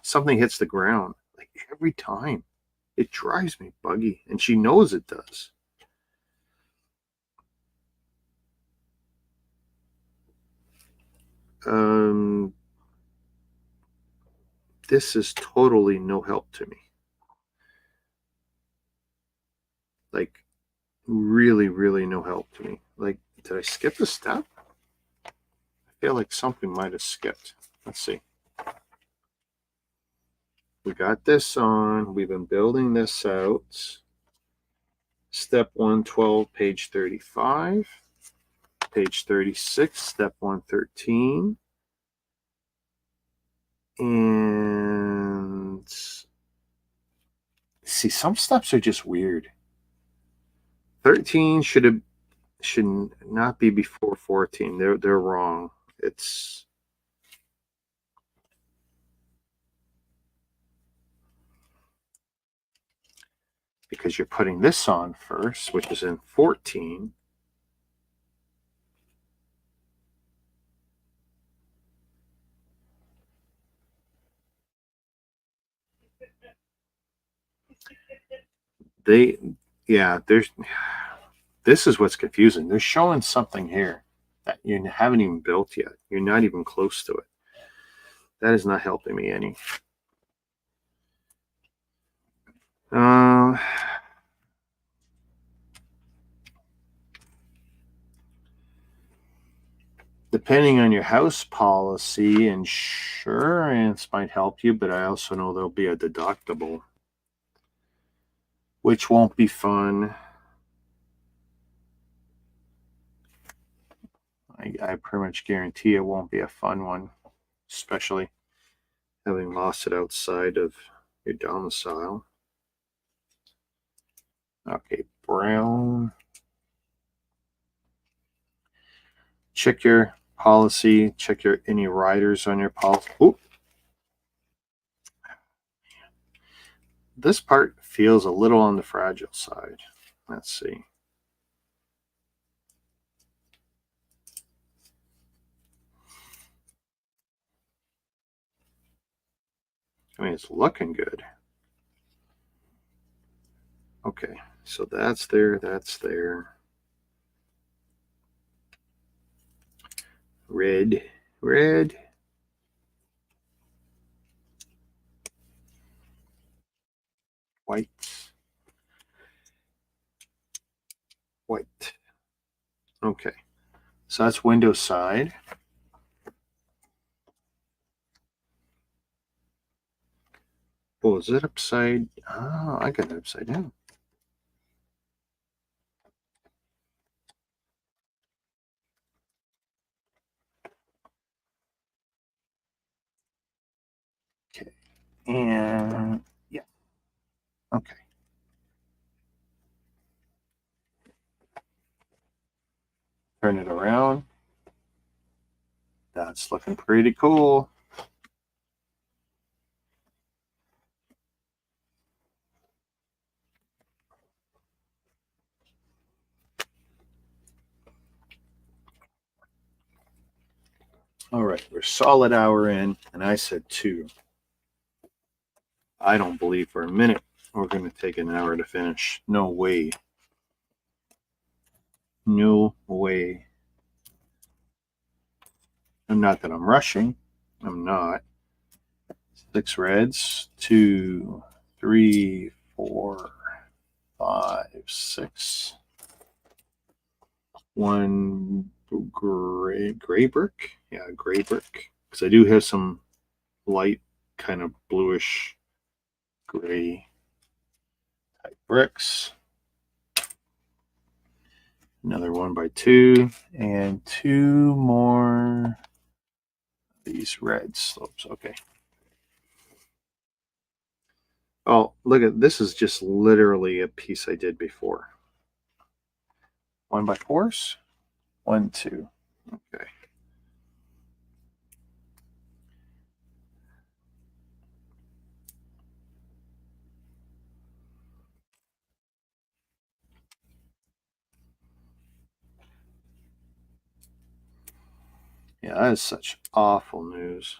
something hits the ground. Like, every time. It drives me buggy, and she knows it does. This is totally no help to me. Like, really, really no help to me. Like, did I skip a step? I feel like something might have skipped. Let's see. We got this on. We've been building this out. Step 112, page 35. Page 36, step 113. And see, some steps are just weird. 13 should not be before 14. They're wrong. It's because you're putting this on first, which is in 14. This is what's confusing. They're showing something here that you haven't even built yet. You're not even close to it. That is not helping me any. Depending on your house policy, insurance might help you, but I also know there'll be a deductible, which won't be fun. I pretty much guarantee it won't be a fun one, especially having lost it outside of your domicile. Okay, brown. Check your policy. Check any riders on your policy. Ooh. This part feels a little on the fragile side. Let's see. I mean, it's looking good. Okay, so that's there, that's there. Red, red. White, white. Okay, so that's window side. Oh, is it upside? Oh, I got it upside down. Okay, and yeah, okay. Turn it around. That's looking pretty cool. All right, we're solid hour in, and I said 2. I don't believe for a minute we're going to take an hour to finish. No way. No way. And not that I'm rushing. I'm not. 6 reds. 2, 3, 4, 5, 6. 1 gray brick. Yeah, gray brick. Because I do have some light kind of bluish gray type bricks. Another 1x2 and 2 more these red slopes. Okay. Oh, look at this is just literally a piece I did before. 1x4s. 1, 2. Okay. Yeah, that is such awful news.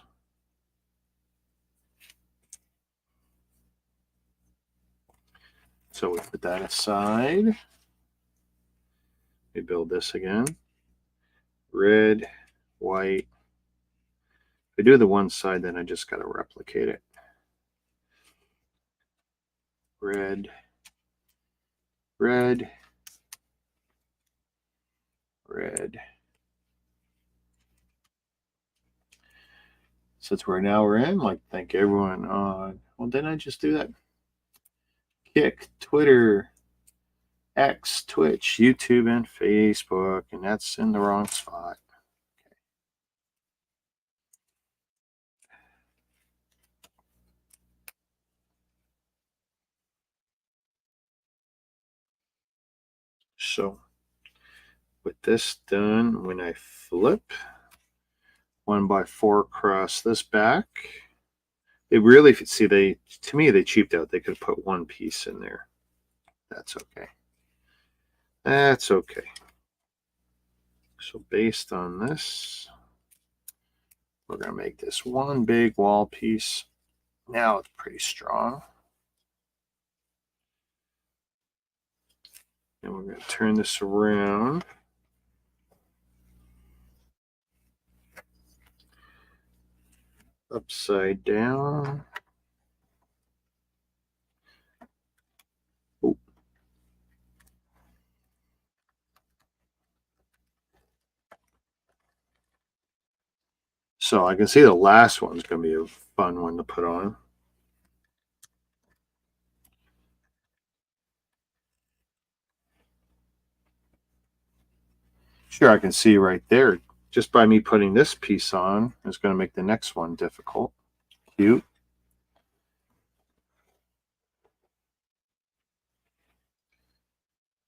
So we put that aside. We build this again. Red, white. If I do the one side, then I just got to replicate it. Red, red, red. Since we're in, like, thank everyone on. Well, didn't I just do that? Kick, Twitter, X, Twitch, YouTube, and Facebook, and that's in the wrong spot. Okay. So, with this done, when I flip 1x4 across this back, it really, see, to me, they cheaped out. They could put one piece in there. That's okay. That's okay. So based on this, we're going to make this one big wall piece. Now it's pretty strong. And we're going to turn this around. Upside down. Oh. So I can see the last one's going to be a fun one to put on. Sure, I can see right there, just by me putting this piece on, is going to make the next one difficult. Cute.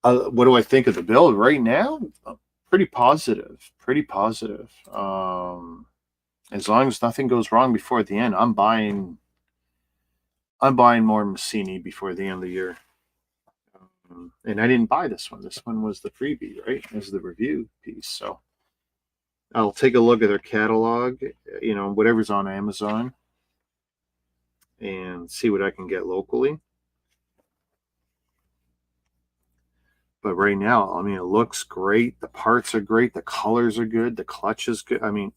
What do I think of the build right now? Pretty positive. Pretty positive. As long as nothing goes wrong before the end, I'm buying more Misini before the end of the year. And I didn't buy this one. This one was the freebie, right? This is the review piece. So I'll take a look at their catalog, you know, whatever's on Amazon, and see what I can get locally. But right now, I mean, it looks great. The parts are great. The colors are good. The clutch is good. I mean,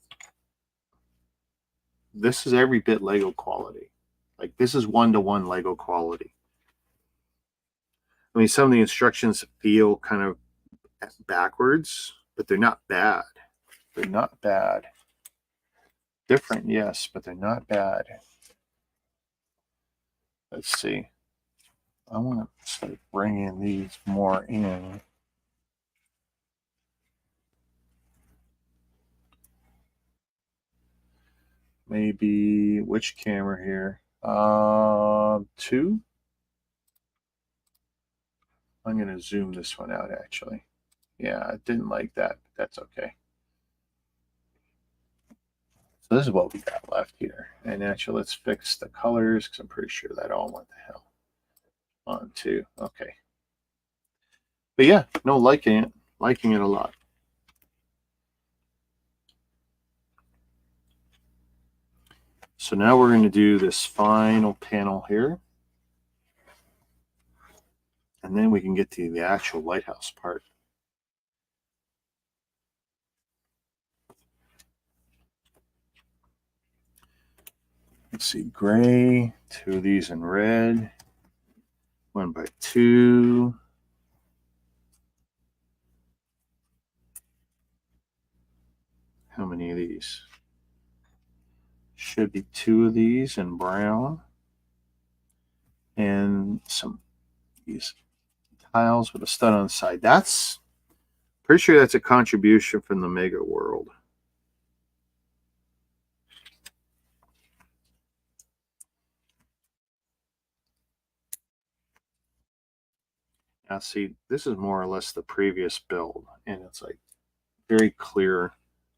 this is every bit Lego quality. Like, this is one-to-one Lego quality. I mean, some of the instructions feel kind of backwards, but they're not bad. They're not bad. Different, yes, but they're not bad. Let's see. I want to start bringing these more in. Maybe which camera here? 2. I'm going to zoom this one out, actually. Yeah, I didn't like that, but that's okay. So this is what we got left here. And actually, let's fix the colors, because I'm pretty sure that all went to hell. On 2. Okay. But yeah, no, liking it. Liking it a lot. So now we're going to do this final panel here. And then we can get to the actual lighthouse part. let's see, gray, 2 of these in red, 1x2. How many of these? Should be 2 of these in brown. And some these tiles with a stud on the side. That's pretty sure that's a contribution from the Mega World. Now see, this is more or less the previous build, and it's like very clear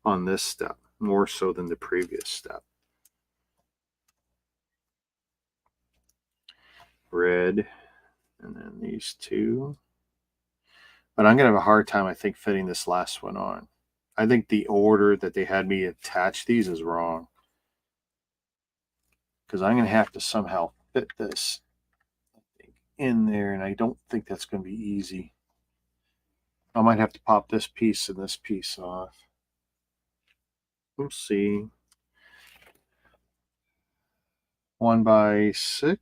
on this step, more so than the previous step. Red, and then these 2. But I'm going to have a hard time, I think, fitting this last one on. I think the order that they had me attach these is wrong. Because I'm going to have to somehow fit this in there, and I don't think that's going to be easy. I might have to pop this piece and this piece off. We'll see. 1x6.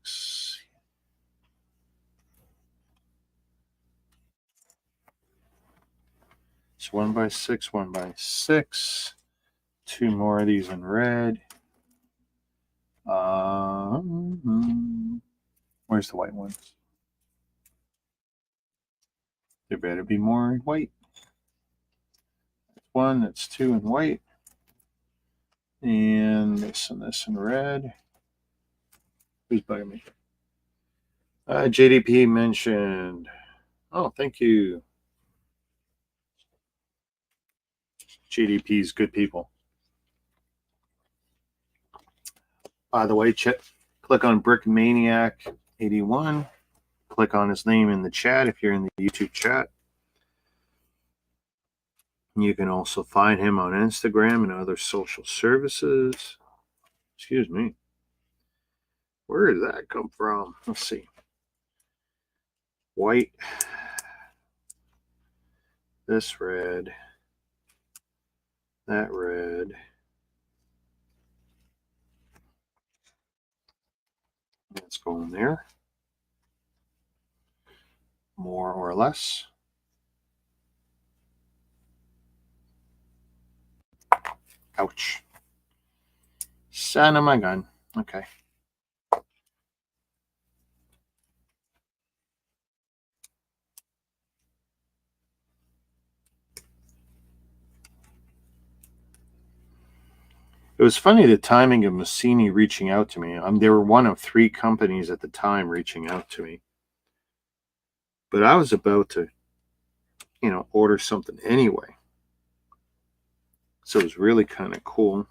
It's 1x6, 1x6. 2 more of these in red. Where's the white ones? There better be more in white. That's 1, that's 2 in white. And this in red. Who's bugging me? JDP mentioned. Oh, thank you. JDP's good people. By the way, click on Brick Maniac 81. Click on his name in the chat if you're in the YouTube chat. You can also find him on Instagram and other social services. Excuse me. Where did that come from? Let's see. White. This red. That red. Let's go in there. More or less. Ouch. Son of my gun. Okay. It was funny the timing of Misini reaching out to me. They were one of 3 companies at the time reaching out to me. But I was about to, order something anyway. So it was really kind of cool.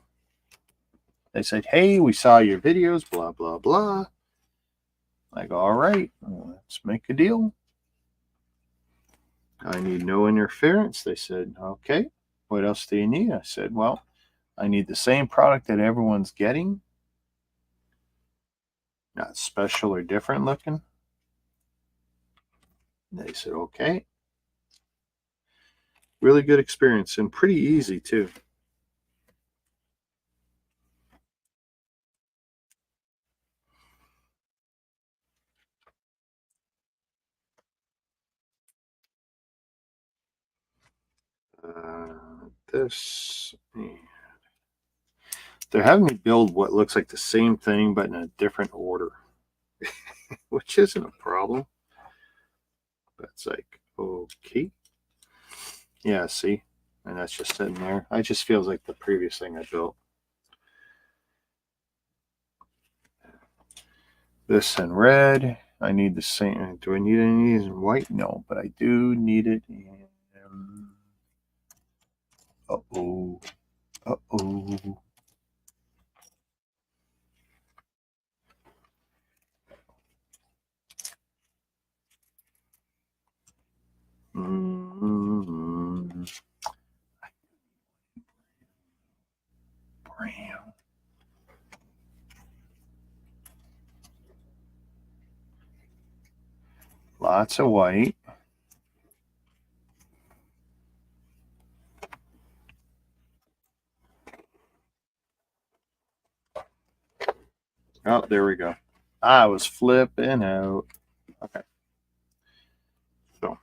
They said, hey, we saw your videos, blah, blah, blah. I go, all right, let's make a deal. I need no interference. They said, okay, what else do you need? I said, well, I need the same product that everyone's getting. Not special or different looking. They said, okay. Really good experience and pretty easy too. This. They're having me build what looks like the same thing, but in a different order, which isn't a problem. But it's like, okay. Yeah, see? And that's just sitting there. It just feels like the previous thing I built. This in red. I need the same. Do I need any of these in white? No, but I do need it in. Uh-oh. Uh-oh. Mm-hmm. Brown. Lots of white. Oh, there we go. I was flipping out. Okay. So.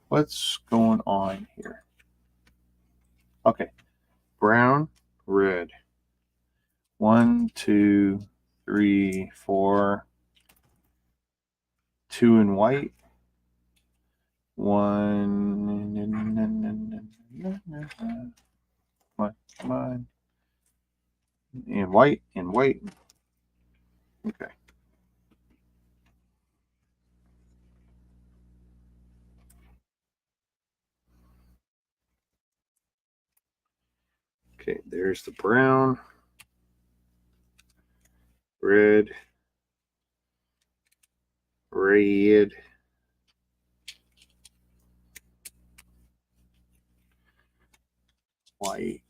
What's going on here? Okay. Brown, red. 1, 2, 3, 4. 2 in white. 1. Come on. In white, in white. Okay. Okay, there's the brown, red, red, white.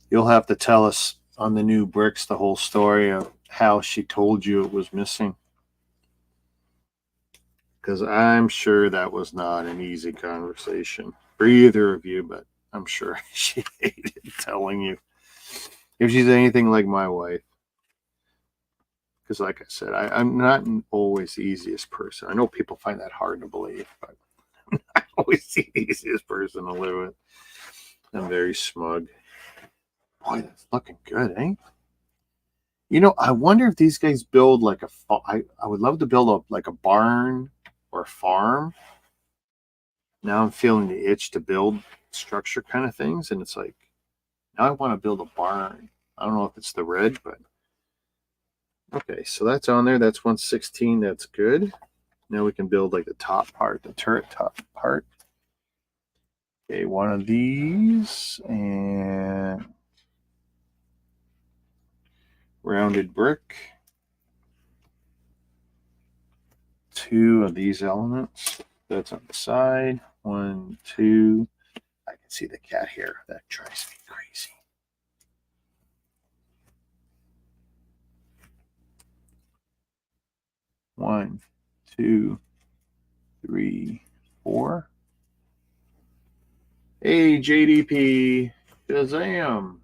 You'll have to tell us on the new bricks the whole story of how she told you it was missing. Because I'm sure that was not an easy conversation for either of you, but I'm sure she hated telling you. If she's anything like my wife. Because, like I said, I'm not always the easiest person. I know people find that hard to believe, but I'm not always the easiest person to live with. I'm very smug. Boy, that's looking good, eh? You know, I wonder if these guys build like a. I would love to build like a barn or a farm. Now I'm feeling the itch to build structure kind of things, and it's like now I want to build a barn. I don't know if it's the red, but okay. So that's on there. That's 116. That's good. Now we can build like the top part, the turret top part. Okay, one of these and rounded brick. 2 of these elements. That's on the side. 1, 2. I can see the cat hair. That drives me crazy. One, 2, 3, 4. Hey, JDP. Shazam.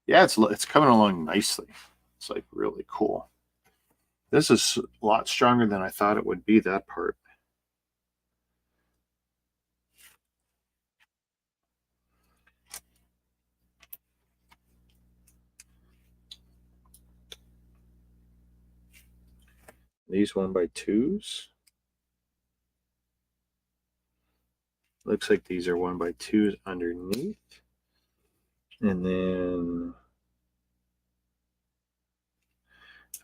Yeah, it's coming along nicely. It's like really cool. This is a lot stronger than I thought it would be, that part. These 1x2s. Looks like these are 1x2s underneath. And then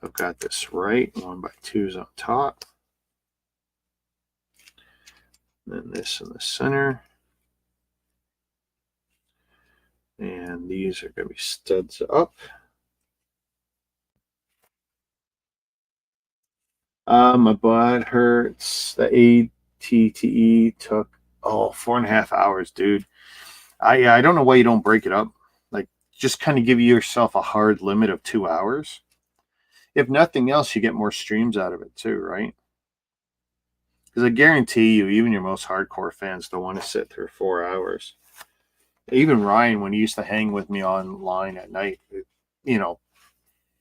I've got this right, 1x2s on top. And then this in the center. And these are going to be studs up. My butt hurts. The ATTE took 4.5 hours, dude. I don't know why you don't break it up. Like, just kind of give yourself a hard limit of 2 hours. If nothing else, you get more streams out of it too, right? Because I guarantee you, even your most hardcore fans don't want to sit through 4 hours. Even Ryan, when he used to hang with me online at night,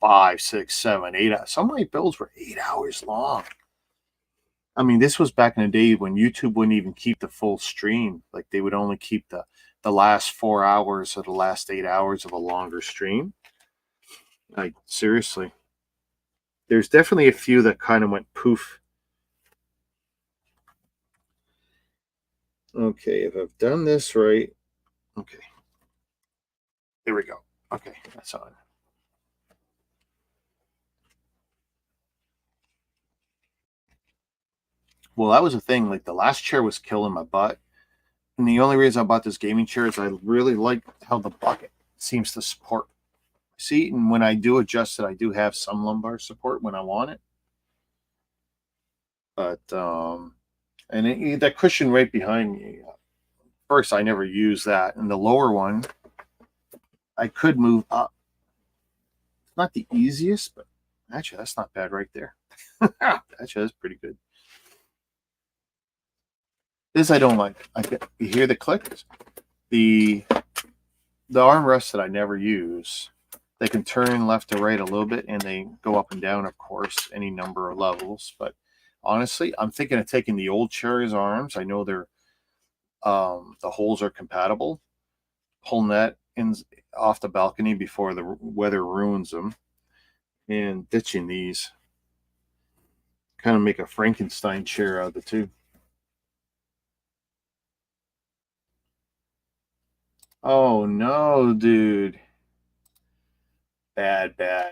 5, 6, 7, 8. Some of my builds were 8 hours long. I mean, this was back in the day when YouTube wouldn't even keep the full stream. Like, they would only keep the last 4 hours or the last 8 hours of a longer stream. Like, seriously. There's definitely a few that kind of went poof. Okay, if I've done this right. Okay. There we go. Okay, that's on. well, that was the thing. Like the last chair was killing my butt. And the only reason I bought this gaming chair is I really like how the bucket seems to support my seat. And when I do adjust it, I do have some lumbar support when I want it. But, that cushion right behind me, first, I never use that. And the lower one, I could move up. It's not the easiest, but actually, that's not bad right there. Actually, that's pretty good. This I don't like. You hear the click? The armrests that I never use, they can turn left to right a little bit, and they go up and down, of course, any number of levels. But honestly, I'm thinking of taking the old chair's arms. I know they're the holes are compatible. Pulling that in off the balcony before the weather ruins them, and ditching these. Kind of make a Frankenstein chair out of the two. Oh no, dude. Bad, bad.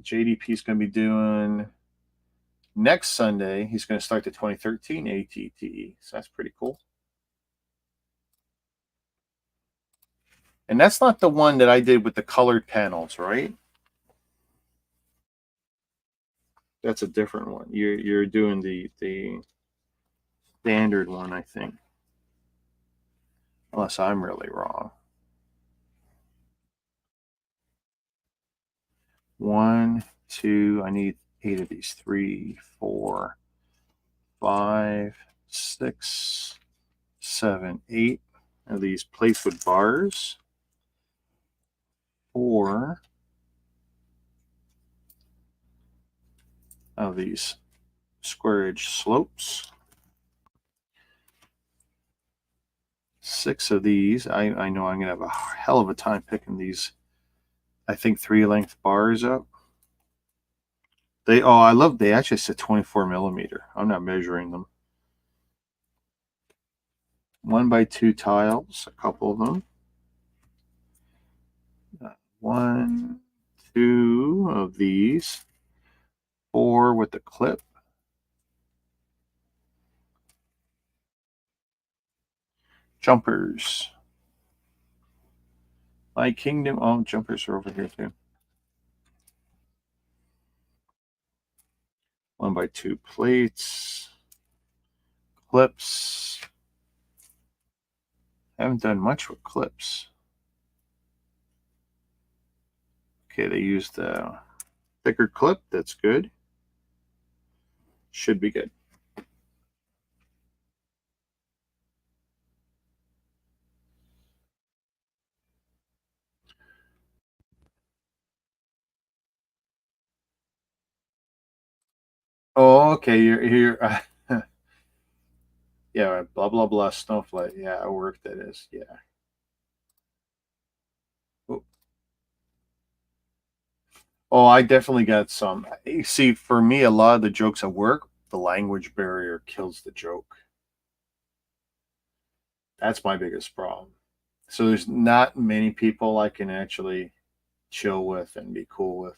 JDP's gonna be doing next Sunday. He's gonna start the 2013 ATTE. So that's pretty cool. And that's not the one that I did with the colored panels, right? That's a different one. You're doing the standard one, I think. Unless I'm really wrong. 1, 2, I need 8 of these. 3, 4, 5, 6, 7, 8 of these plates with bars. 4 of these square edge slopes. 6 of these. I know I'm going to have a hell of a time picking these, I think, 3-length bars up. They actually said 24 millimeter. I'm not measuring them. 1x2 tiles, a couple of them. 1, 2 of these. 4 with the clip. Jumpers. My Kingdom. Oh, jumpers are over here too. 1x2 plates. Clips. I haven't done much with clips. Okay, they used a thicker clip. That's good. Should be good. Oh, okay. You're here. Yeah, blah blah blah. Snowflake. Yeah, work that is. Yeah. Oh, oh, I definitely got some. You see, for me, a lot of the jokes at work, the language barrier kills the joke. That's my biggest problem. So there's not many people I can actually chill with and be cool with.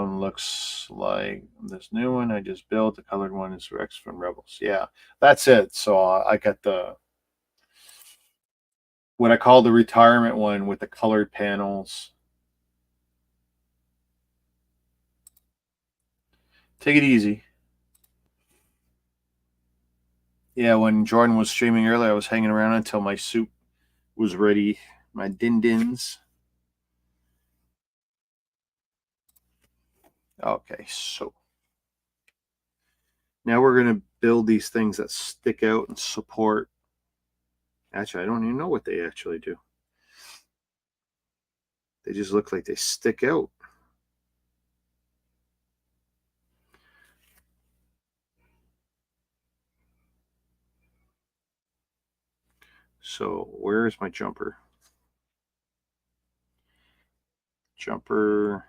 Looks like this new one I just built. The colored one is Rex from Rebels. Yeah, that's it. So I got the what I call the retirement one with the colored panels. Take it easy. Yeah, when Jordan was streaming earlier, I was hanging around until my soup was ready. My din-dins. Okay, so now we're going to build these things that stick out and support. Actually, I don't even know what they actually do. They just look like they stick out. So where is my jumper? Jumper.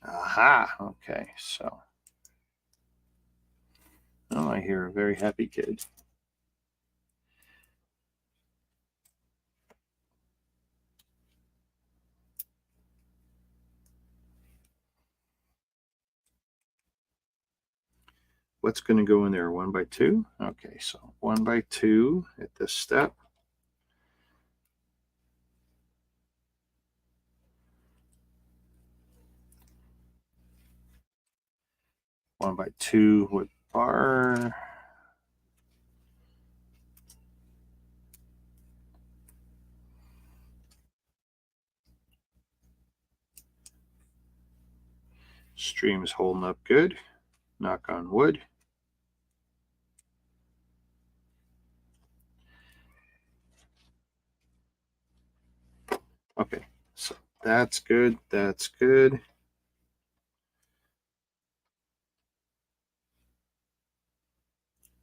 Aha. Okay, so Oh, I hear a very happy kid. What's going to go in there? 1 by 2? Okay, so 1 by 2 at this step. One by 2 with bar. Stream is holding up good. Knock on wood. Okay, so that's good. That's good.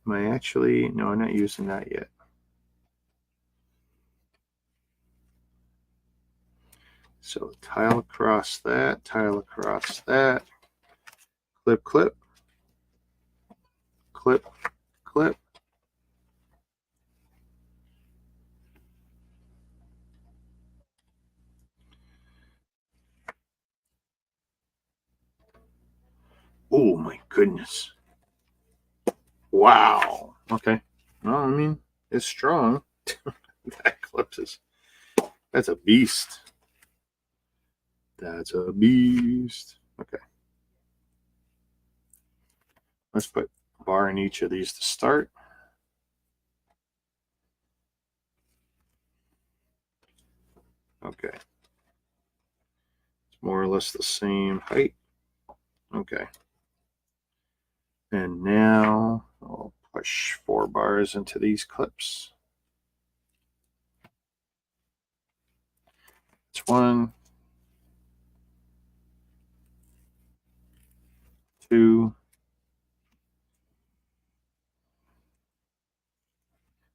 Am I actually? No, I'm not using that yet. So tile across that, tile across that. Clip, clip. Clip, clip. Oh my goodness. Wow. Okay. Well, I mean, it's strong. That clips is. That's a beast. That's a beast. Okay. Let's put a bar in each of these to start. Okay. It's more or less the same height. Okay. And now I'll push 4 bars into these clips. It's 1, 2.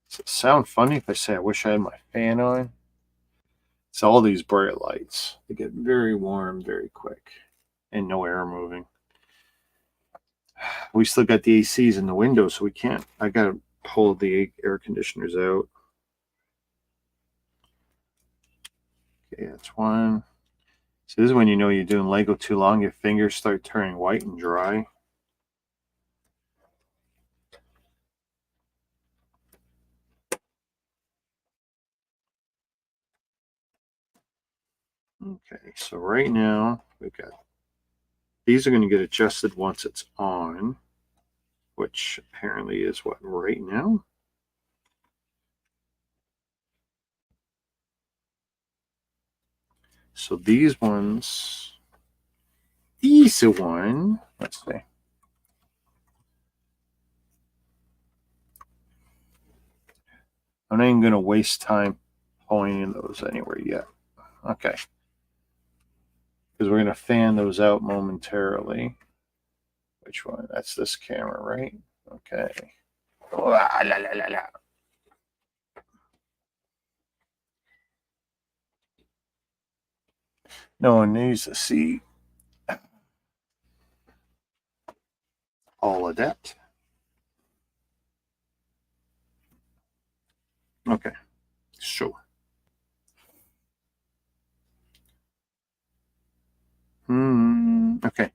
Does it sound funny if I say I wish I had my fan on? It's all these bright lights. They get very warm very quick and no air moving. We still got the ACs in the window, so we can't. I got to pull the air conditioners out. Okay, that's 1. So this is when you know you're doing Lego too long. Your fingers start turning white and dry. Okay, so right now we've got these are going to get adjusted once it's on, which apparently is what, right now? So these ones, let's see. I'm not even going to waste time pointing those anywhere yet. Okay. Because we're going to fan those out momentarily. Which one? That's this camera, right? Okay. Oh, la, la, la, la. No one needs to see all of that. Okay. So. Okay.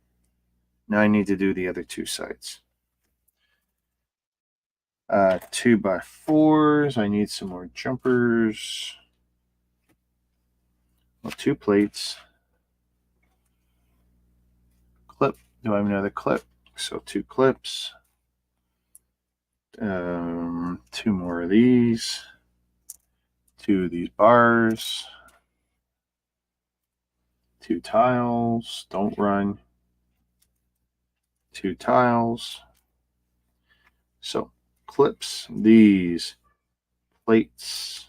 Now I need to do the other 2 sides. 2 by 4s. I need some more jumpers. Well, 2 plates. Clip. Do I have another clip? So 2 clips. 2 more of these. 2 of these bars. 2 tiles. Don't run. 2 tiles. So clips, these plates.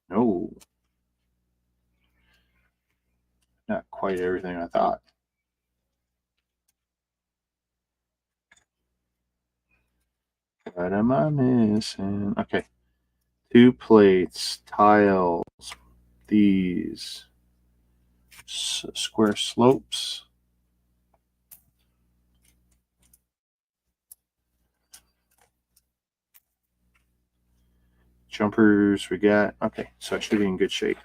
No, not quite everything I thought. What am I missing? Okay. 2 plates, tiles, these square slopes. Jumpers we got. Okay, so it should be in good shape.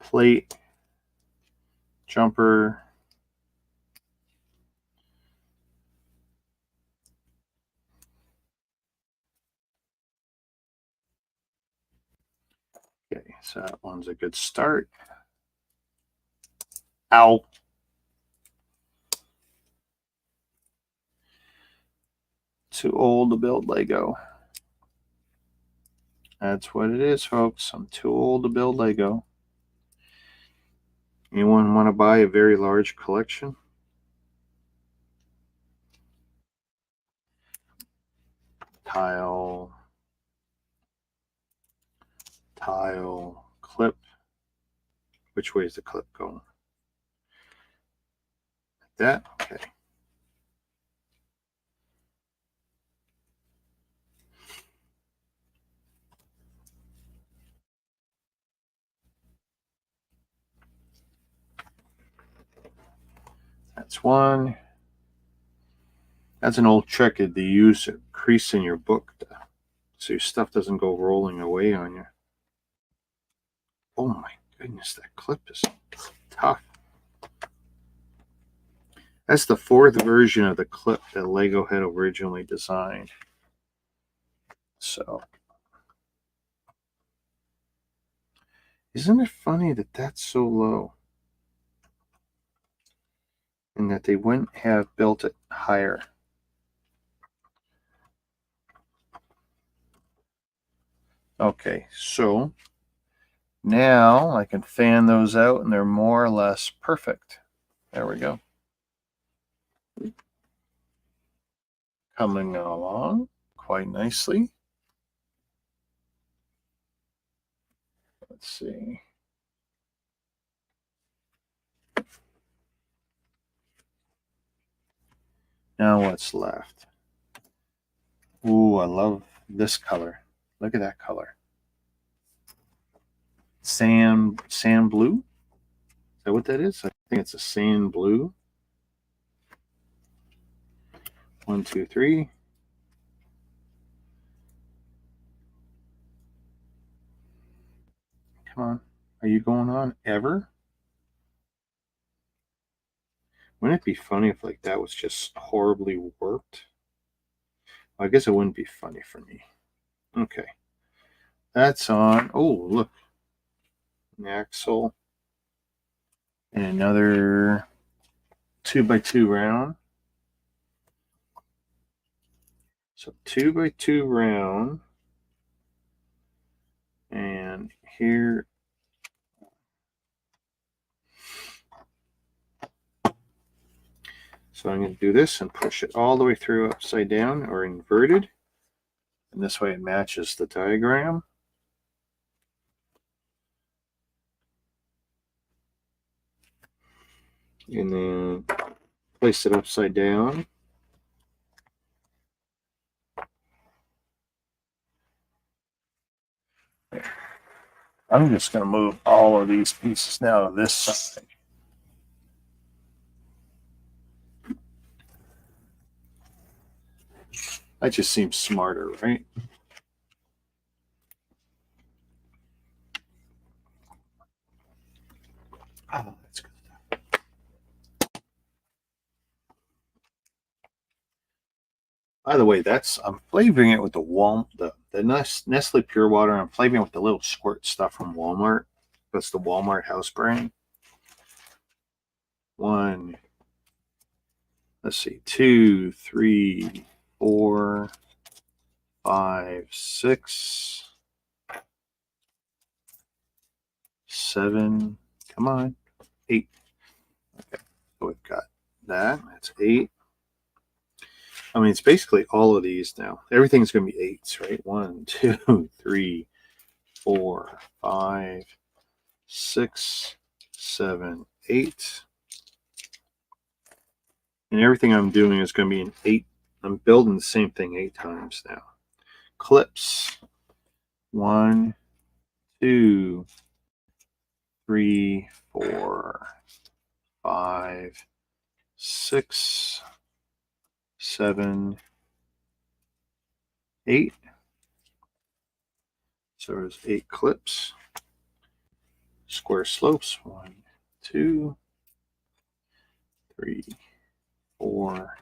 Plate, jumper, okay, so that one's a good start. Ow. Too old to build Lego. That's what it is, folks. I'm too old to build Lego. Anyone want to buy a very large collection? Tile, clip. Which way is the clip going? Like that? Okay. That's one. That's an old trick that they use to crease in your book so your stuff doesn't go rolling away on you. Oh my goodness, that clip is tough. That's the 4th version of the clip that Lego had originally designed. So, isn't it funny that that's so low? And that they wouldn't have built it higher. Okay, so now I can fan those out and they're more or less perfect. There we go. Coming along quite nicely. Let's see. Now what's left? Ooh, I love this color. Look at that color. Sand blue? Is that what that is? I think it's a sand blue. 1, 2, 3. Come on. Are you going on ever? Wouldn't it be funny if like that was just horribly worked? Well, I guess it wouldn't be funny for me. Okay. That's on. Oh, look. An axle. And another 2x2 round. So 2x2 round. And here. So I'm going to do this and push it all the way through upside down or inverted. And this way it matches the diagram. And then place it upside down. I'm just going to move all of these pieces now to this side. That just seems smarter, right? Oh, that's good stuff. By the way, I'm flavoring it with the Nestle Pure Water. I'm flavoring it with the little squirt stuff from Walmart. That's the Walmart house brand. 1, let's see, 2, 3, 4, 5, 6, 7. Come on, 8. Okay, so we've got that. That's 8. I mean, it's basically all of these now. Everything's going to be 8s, right? 1, 2, 3, 4, 5, 6, 7, 8. And everything I'm doing is going to be an 8. I'm building the same thing 8 times now. Clips. 1, 2, 3, 4, 5, 6, 7, 8. So there's 8 clips. Square slopes. 1, 2, 3, 4,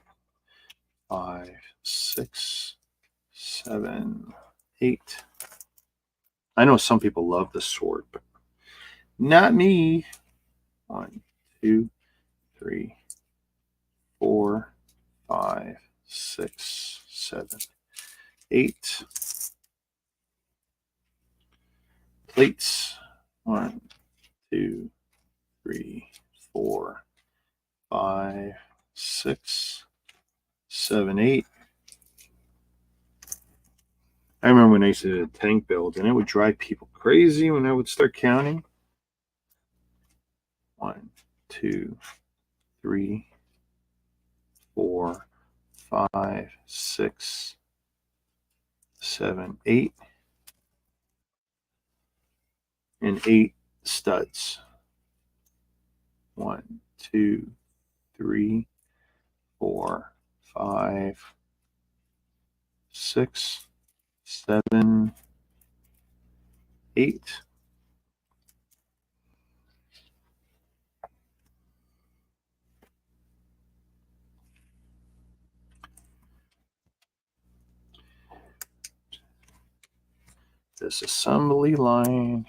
5, 6, 7, 8. I know some people love the sword, but not me. 1, 2, 3, 4, 5, 6, 7, 8. Plates. 1, 2, 3, 4, 5, 6, 7, 8. I remember when I used to do a tank build, and it would drive people crazy when I would start counting. 1, 2, 3, 4, 5, 6, 7, 8. And 8 studs. 1, 2, 3, 4, 5, 6, 7, 8. This assembly line.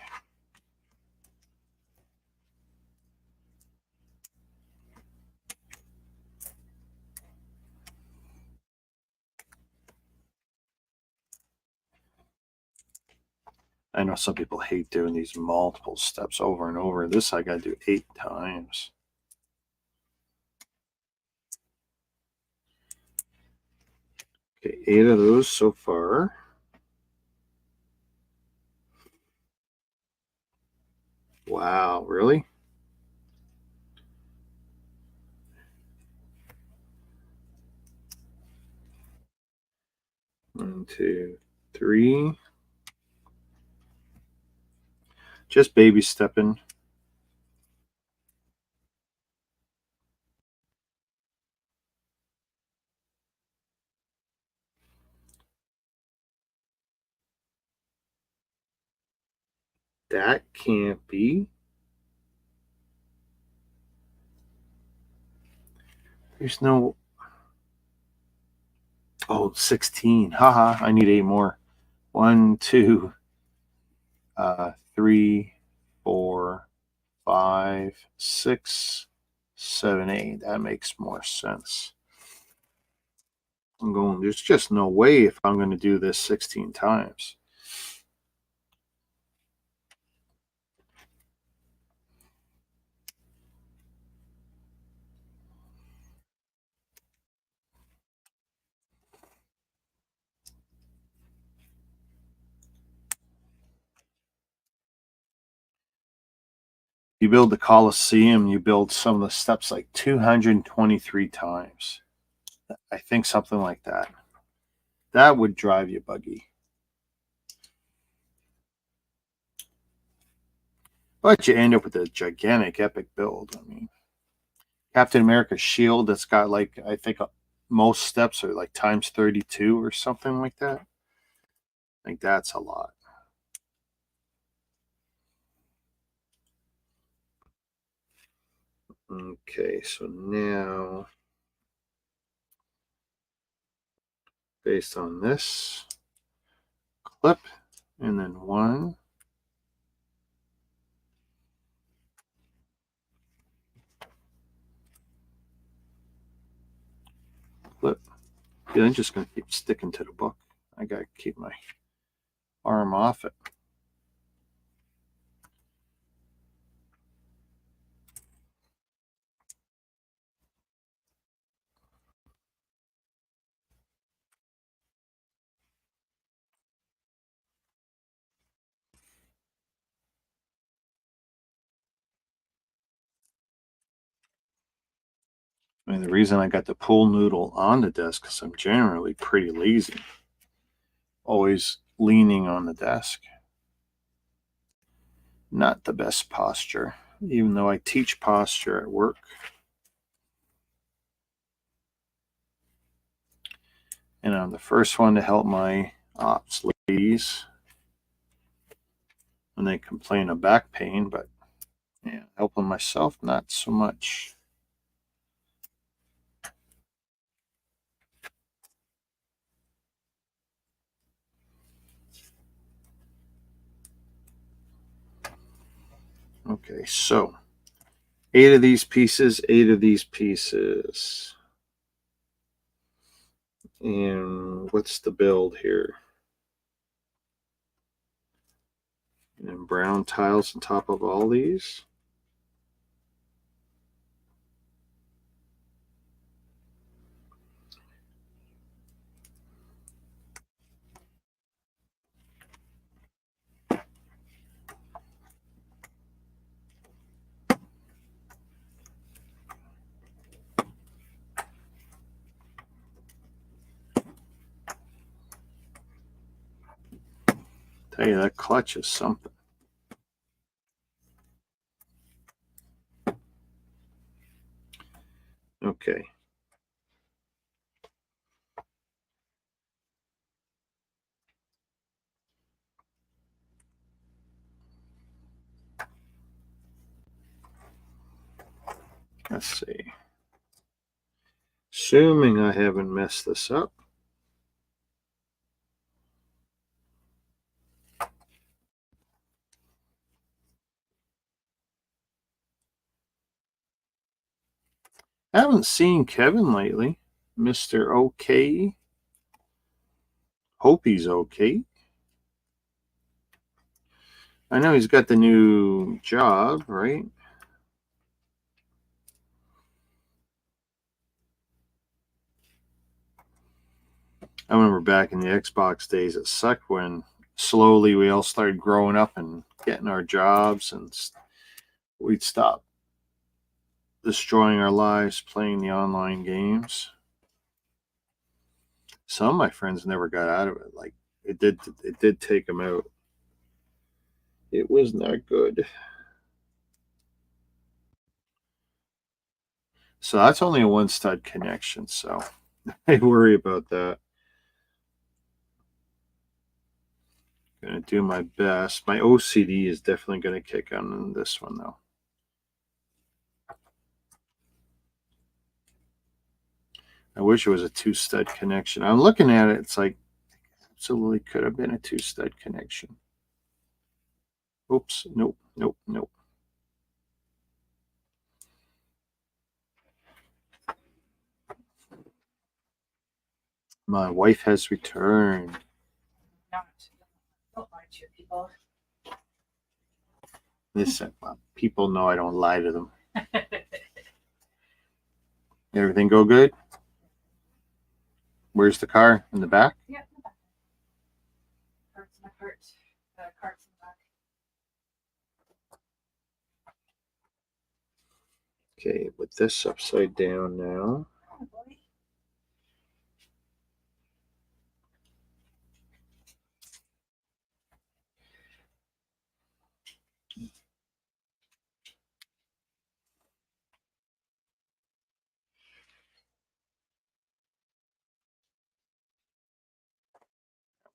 I know some people hate doing these multiple steps over and over. This I got to do 8 times. Okay, 8 of those so far. Wow, really? One, two, three. Just baby stepping. That can't be. There's no. Oh, 16. Haha, I need 8 more. 1, 2, 3, 4, 5, 6, 7, 8. That makes more sense. I'm going, there's just no way if I'm going to do this 16 times. You build the Colosseum, you build some of the steps like 223 times. I think something like that. That would drive you buggy. But you end up with a gigantic epic build. I mean, Captain America's shield that's got like, I think most steps are like times 32 or something like that. I think that's a lot. Okay, so now, based on this clip, and then 1, clip. Yeah, I'm just going to keep sticking to the book. I got to keep my arm off it. I mean, the reason I got the pool noodle on the desk is I'm generally pretty lazy. Always leaning on the desk. Not the best posture, even though I teach posture at work. And I'm the first one to help my ops ladies when they complain of back pain, but yeah, helping myself, not so much. Okay, so 8 of these pieces, 8 of these pieces. And what's the build here? And brown tiles on top of all these. Tell you, that clutch is something. Okay. Let's see. Assuming I haven't messed this up. I haven't seen Kevin lately. Mr. OK. Hope he's okay. I know he's got the new job, right? I remember back in the Xbox days, it sucked when slowly we all started growing up and getting our jobs, and we'd stop destroying our lives playing the online games. Some of my friends never got out of it. Like it did take them out. It was not good. So that's only a one stud connection, so I worry about that. Gonna do my best. My OCD is definitely gonna kick on this one though. I wish it was a 2-stud connection. I'm looking at it, it's like absolutely could have been a 2-stud connection. Oops, nope, nope, nope. My wife has returned. Listen, people know I don't lie to them. Everything go good? Where's the car? In the back? Yeah, in the back. Carts in the cart. Carts in the back. Okay, put this upside down now. Oh, boy.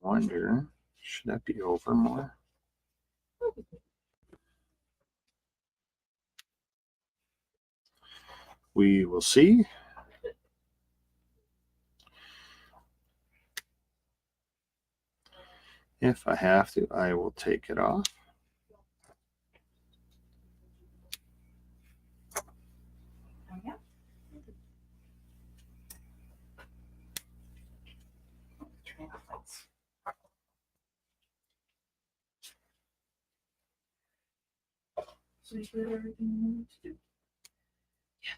I wonder, should that be over more? We will see. If I have to, I will take it off. Oh, yeah. Turn off lights. So you did everything you needed to do? Yes.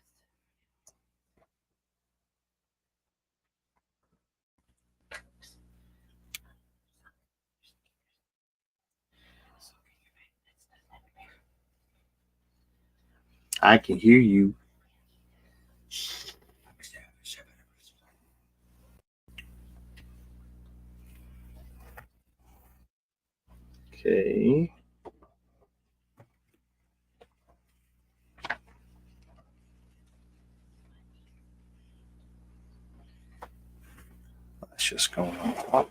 I can hear you. Okay. Let's just go on top.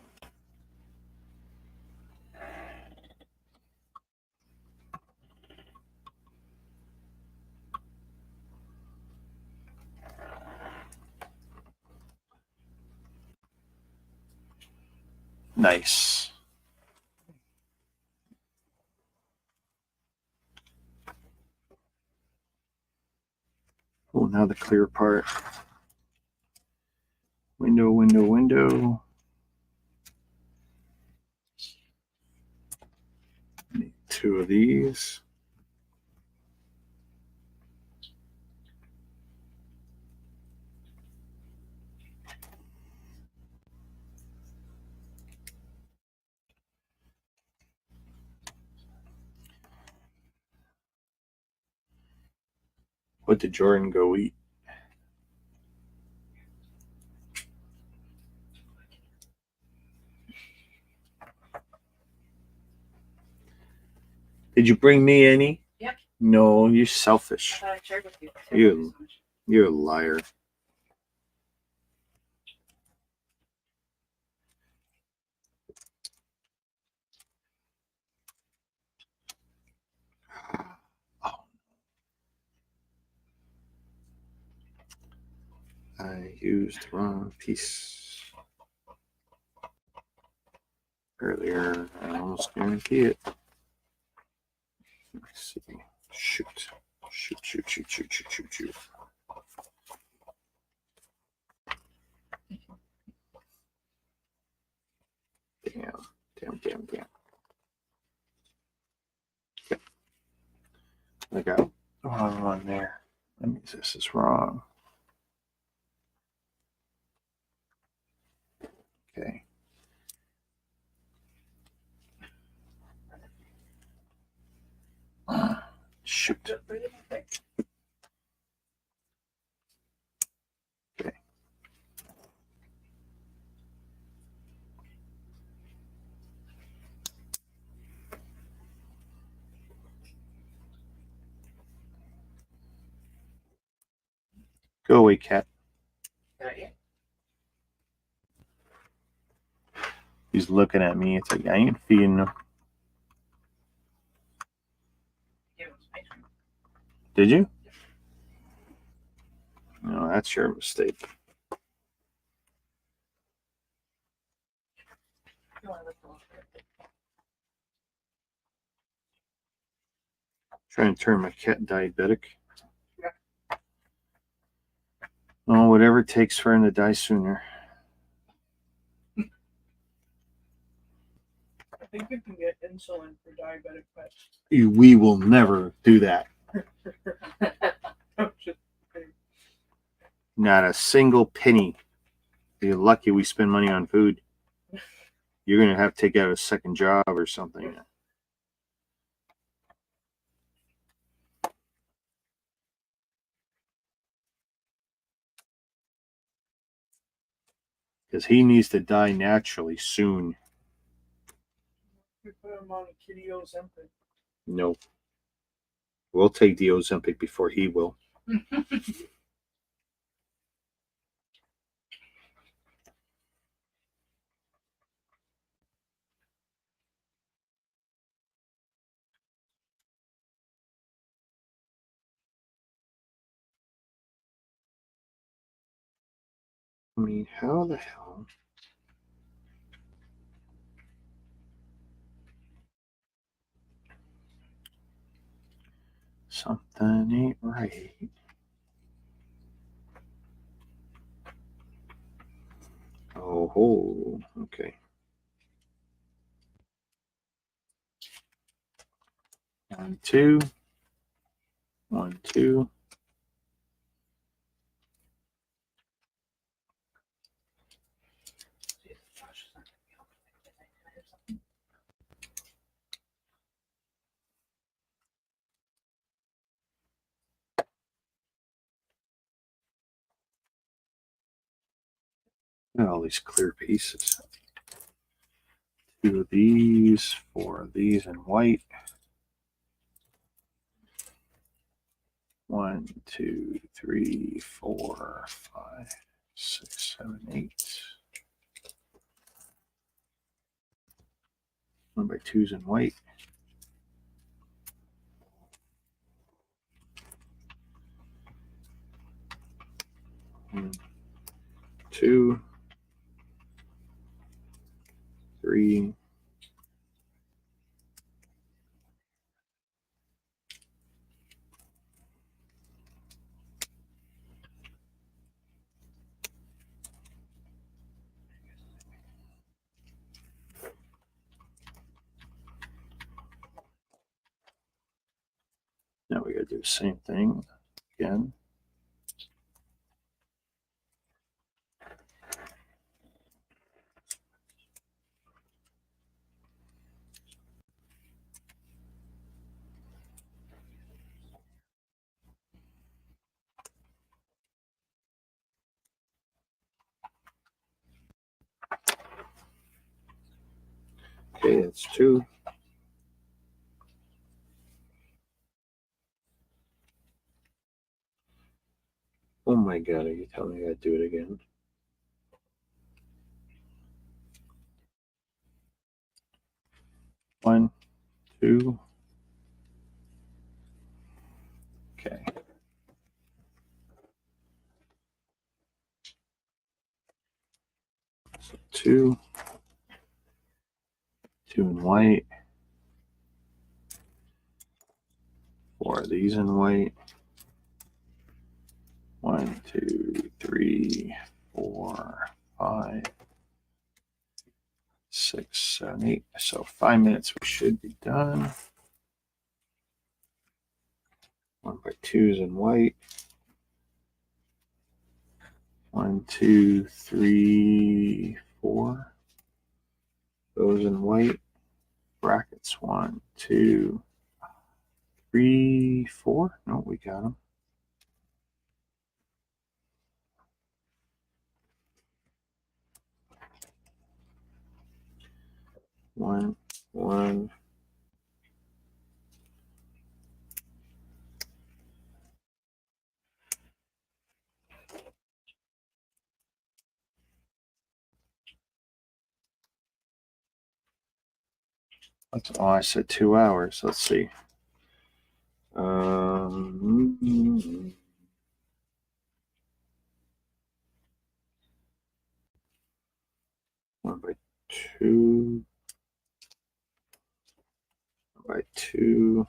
Nice. Oh, now the clear part. Window, window, window. Need 2 of these. What did Jordan go eat? Did you bring me any? Yep. No, you're selfish. I thought I shared with you. You're a liar. Oh. I used the wrong piece earlier. I almost guarantee it. Let's see. Shoot. Shoot, shoot, shoot, shoot, shoot, shoot, shoot. Damn, damn, damn, damn. Okay. I got the wrong one there. That means this is wrong. Okay. Shoot. Okay. Go away, cat. He's looking at me. It's like, I ain't feeding him. Did you? No, that's your mistake. Trying to turn my cat diabetic. Oh, whatever it takes for him to die sooner. I think you can get insulin for diabetic pets. We will never do that. Not a single penny. You're lucky we spend money on food. You're going to have to take out a second job or something. Because he needs to die naturally soon. We put him on a kitty Ozempic. No. We'll take the Ozempic before he will. I mean, how the hell? Something ain't right. Oh, okay. 1, 2. 1, 2. Look at all these clear pieces. 2 of these, 4 of these in white. 1, 2, 3, 4, 5, 6, 7, 8. 1 by 2s in white. 1, 2, 3, 3. Now we got to do the same thing again. Okay, that's 2. Oh my God, are you telling me I gotta do it again? One, 2. Okay. So 2 in white. 4 of these in white. 1, 2, 3, 4, 5, 6, 7, 8. So 5 minutes we should be done. 1x2s in white. 1, 2, 3, 4. Those in white. Brackets 1, 2, 3, 4. No, we got them. 1, 1. Oh, I said 2 hours. Let's see. 1x2. 1x2.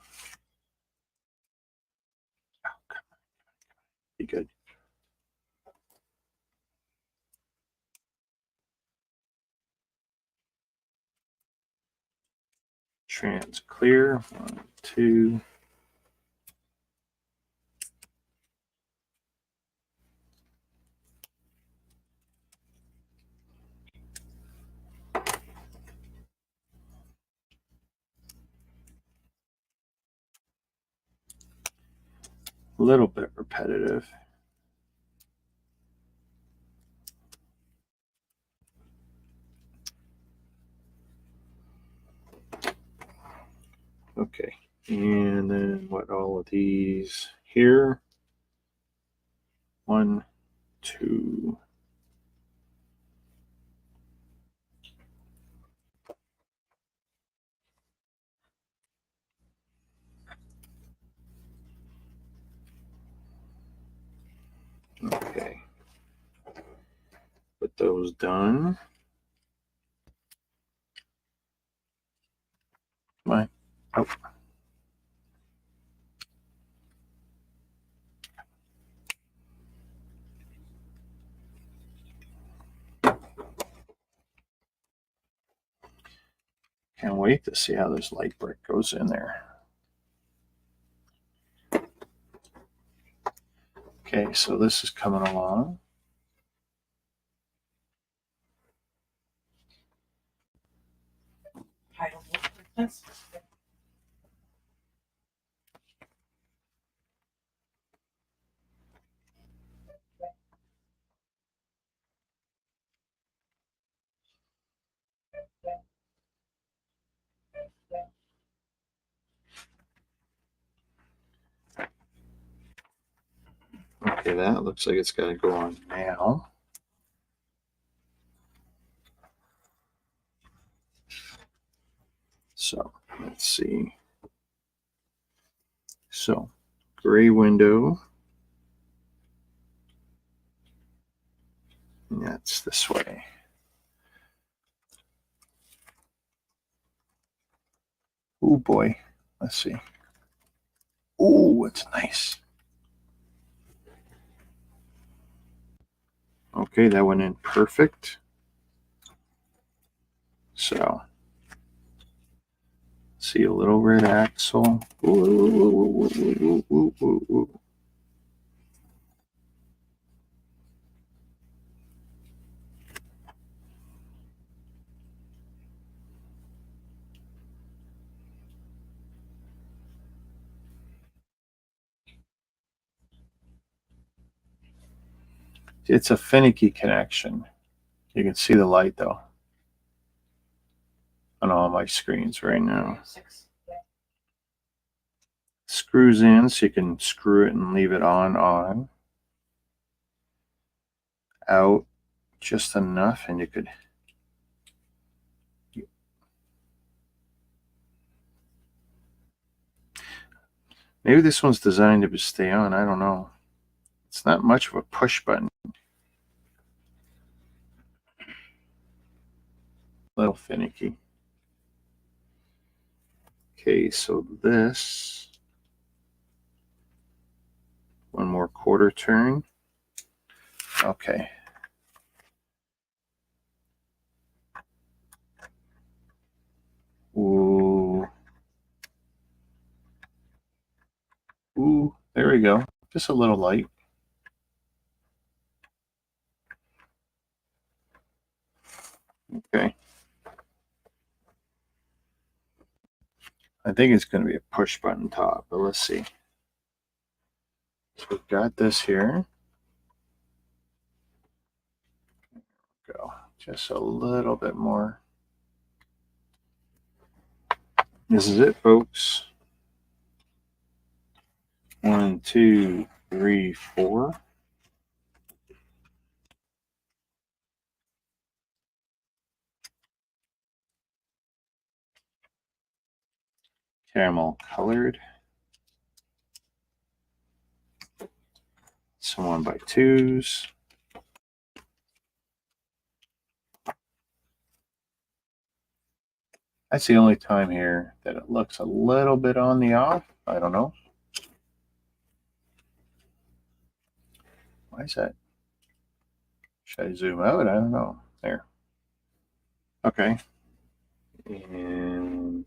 Oh, come on. Be good. Trans clear. 1, 2. A little bit repetitive. Okay, and then what, all of these here? 1, 2. Okay, put those done. My, oh. Can't wait to see how this light brick goes in there. Okay, so this is coming along. I don't know. That's Okay, that looks like it's got to go on now. So let's see. So gray window. And that's this way. Oh boy. Let's see. Oh, it's nice. Okay, that went in perfect. So, see a little red axle. Ooh. It's a finicky connection. You can see the light though on all my screens right now. Screws in, so you can screw it and leave it on, out just enough, and you could maybe this one's designed to stay on. I don't know. It's not much of a push button. A little finicky. Okay, so this one more quarter turn. Okay. Ooh. Ooh, there we go. Just a little light. Okay. I think it's going to be a push button top, but let's see. So we've got this here. Go. Just a little bit more. This is it, folks. 1, 2, 3, 4. Caramel colored. Some 1x2s. That's the only time here that it looks a little bit on the off. I don't know. Why is that? Should I zoom out? I don't know. There. Okay. And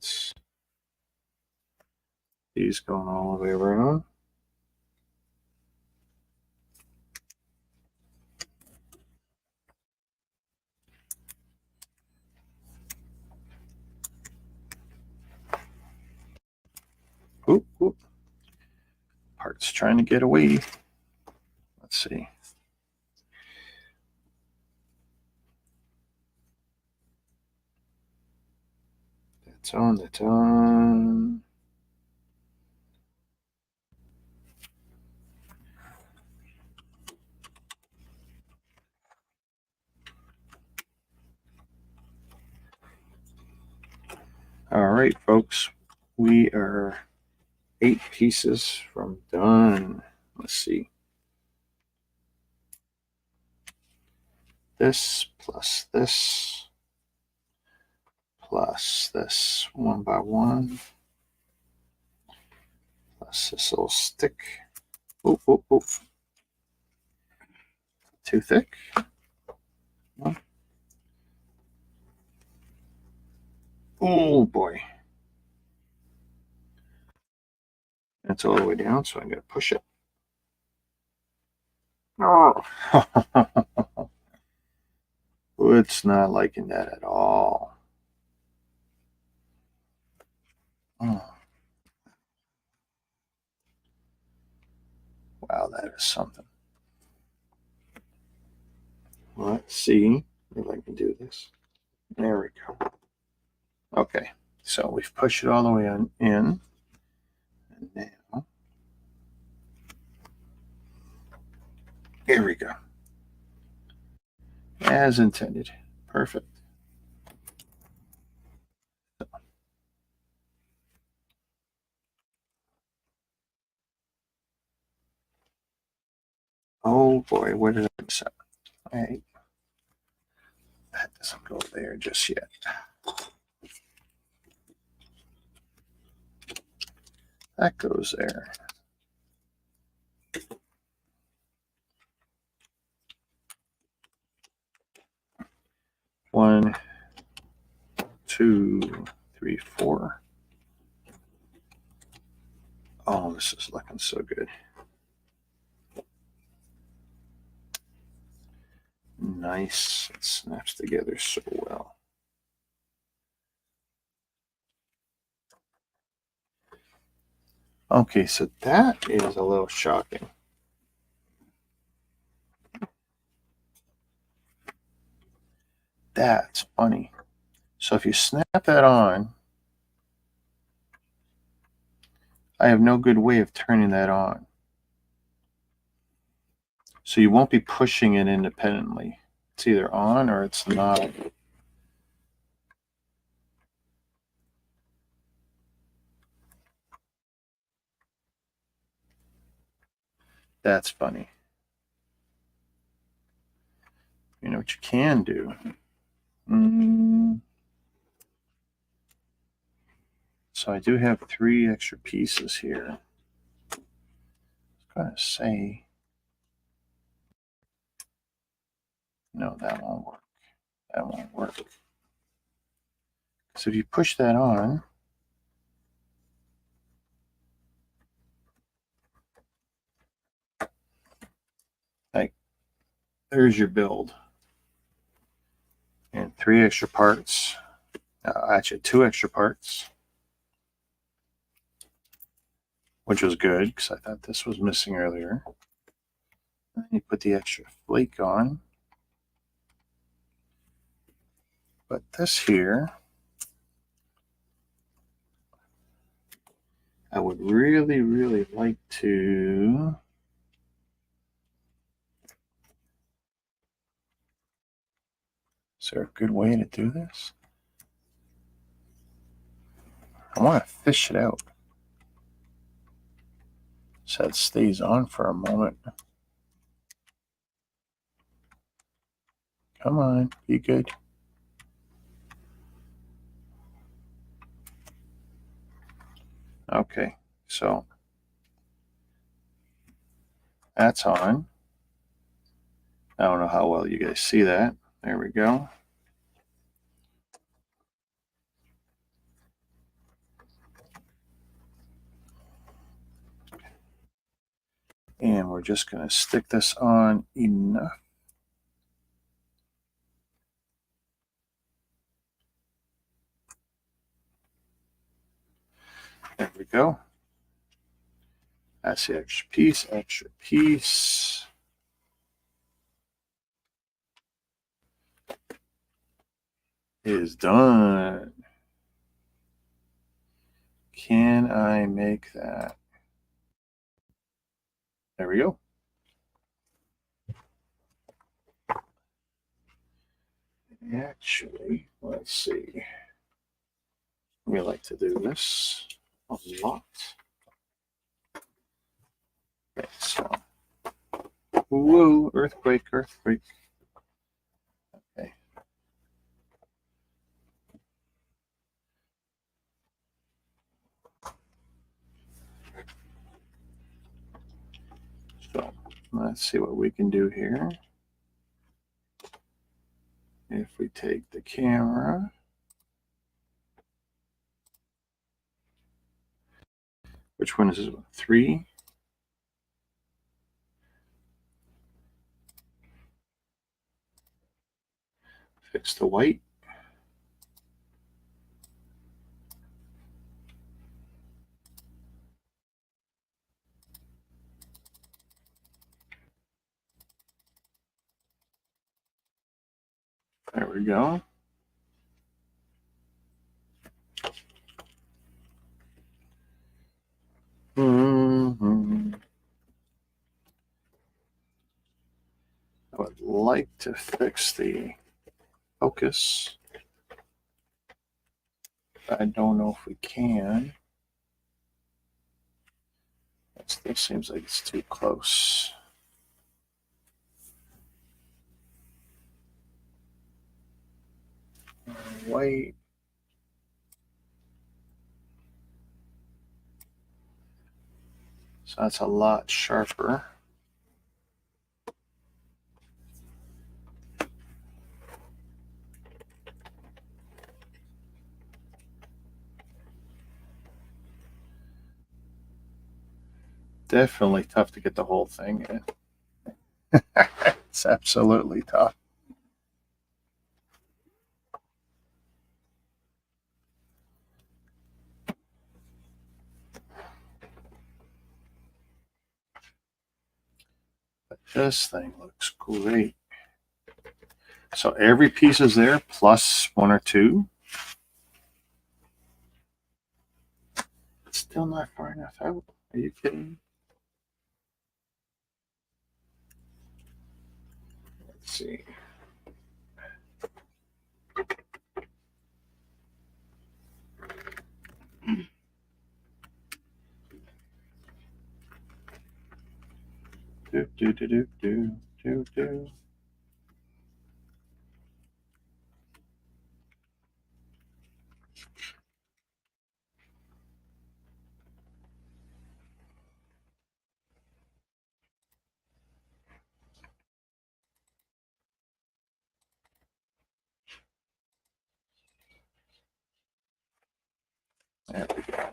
these going all the way around. Oop, oop. Part's trying to get away. Let's see. That's on, that's on. All right, folks. We are 8 pieces from done. Let's see. This plus this plus this 1x1 plus this little stick. Oop, oop, oop. Too thick. Oh boy. That's all the way down, so I'm going to push it. Oh. It's not liking that at all. Oh. Wow, that is something. Let's see if I can do this. There we go. Okay, so we've pushed it all the way on in. And now, here we go. As intended. Perfect. Oh boy, where did I set? Hey, that doesn't go there just yet. That goes there. One, two, three, four. Oh, this is looking so good. Nice. It snaps together so well. Okay, so that is a little shocking. That's funny. So if you snap that on, I have no good way of turning that on. So you won't be pushing it independently. It's either on or it's not. That's funny. You know what you can do? So I do have 3 extra pieces here. I was going to say, no, that won't work. That won't work. So if you push that on, like, there's your build. And 3 extra parts. Actually, 2 extra parts. Which was good, because I thought this was missing earlier. And you put the extra flake on. But this here, I would really, really like to... Is there a good way to do this? I want to fish it out so it stays on for a moment. Come on, be good. Okay, so that's on. I don't know how well you guys see that. There we go. And we're just going to stick this on enough. There we go. That's the extra piece, extra piece. Is done. Can I make that? There we go. Actually, let's see. We like to do this a lot. Okay, so, whoa, earthquake, earthquake. Okay. So, let's see what we can do here. If we take the camera, which one is this one? 3. Fix the white. There we go. I would like to fix the focus. I don't know if we can. It still seems like it's too close. White. So that's a lot sharper. Definitely tough to get the whole thing in. It's absolutely tough. But this thing looks great. So every piece is there, plus one or two. It's still not far enough out. Are you kidding? Let's see. Do, do, do, do, do, do, do. There we go.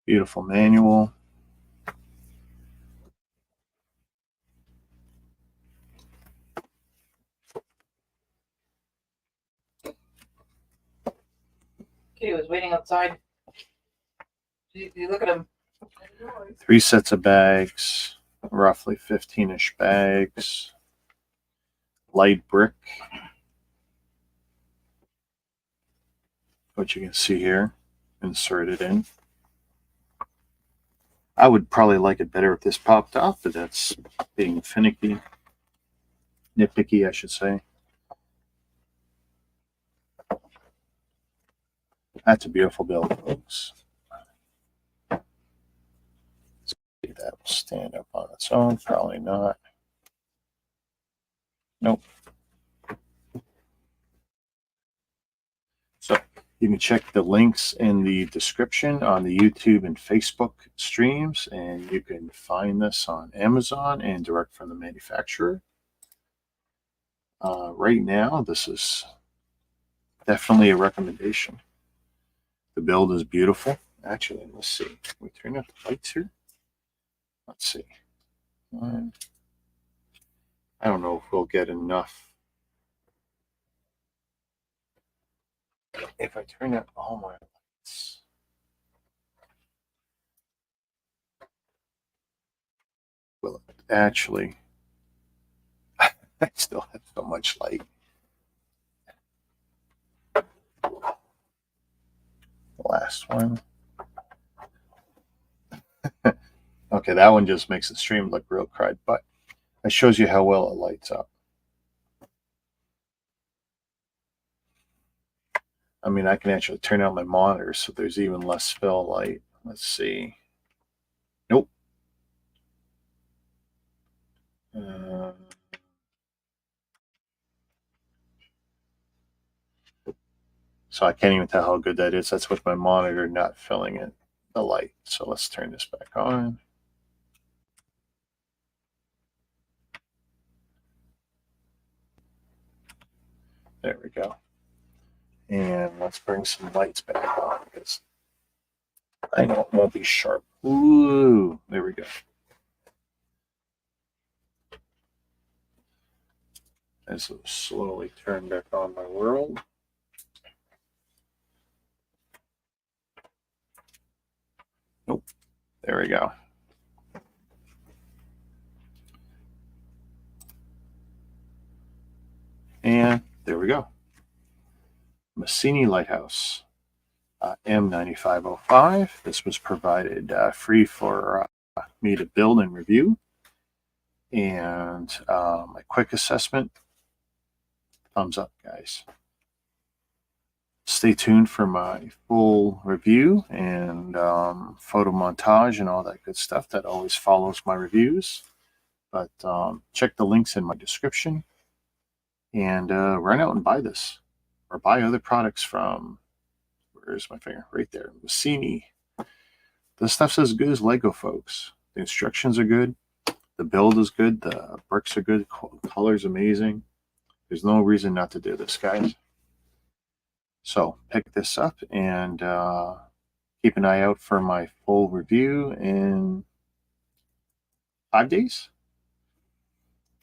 Beautiful manual. Kitty was waiting outside. You look at him. 3 sets of bags, roughly 15-ish bags. Light brick, which you can see here, inserted in. I would probably like it better if this popped off, but that's being finicky, nitpicky, I should say. That's a beautiful build, folks. See, that will stand up on its own, probably not. Nope. So you can check the links in the description on the YouTube and Facebook streams, and you can find this on Amazon and direct from the manufacturer. Right now, this is definitely a recommendation. The build is beautiful. Actually, let's see. Can we turn up the lights here? Let's see. I don't know if we'll get enough. If I turn up all my lights. Will it actually? I still have so much light. The last one. Okay, that one just makes the stream look real crud, but it shows you how well it lights up. I mean, I can actually turn on my monitor so there's even less fill light. Let's see. Nope. So I can't even tell how good that is. That's with my monitor not filling it, the light. So let's turn this back on. There we go. And let's bring some lights back on because I know it won't be sharp. Ooh, there we go. As it slowly turn back on my world. Nope. There we go. And there we go. Misini Lighthouse M9505. This was provided free for me to build and review. And my quick assessment, thumbs up, guys. Stay tuned for my full review and photo montage and all that good stuff that always follows my reviews. But check the links in my description and run out and buy this. or buy other products from, where's my finger? Right there. Misini. This stuff's as good as Lego, folks. The instructions are good. The build is good. The bricks are good. Color's amazing. There's no reason not to do this, guys. So pick this up and keep an eye out for my full review in 5 days.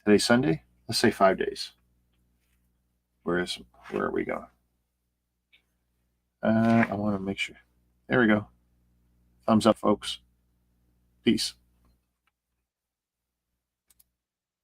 Today's Sunday. Let's say 5 days. Where are we going? I want to make sure. There we go. Thumbs up, folks. Peace.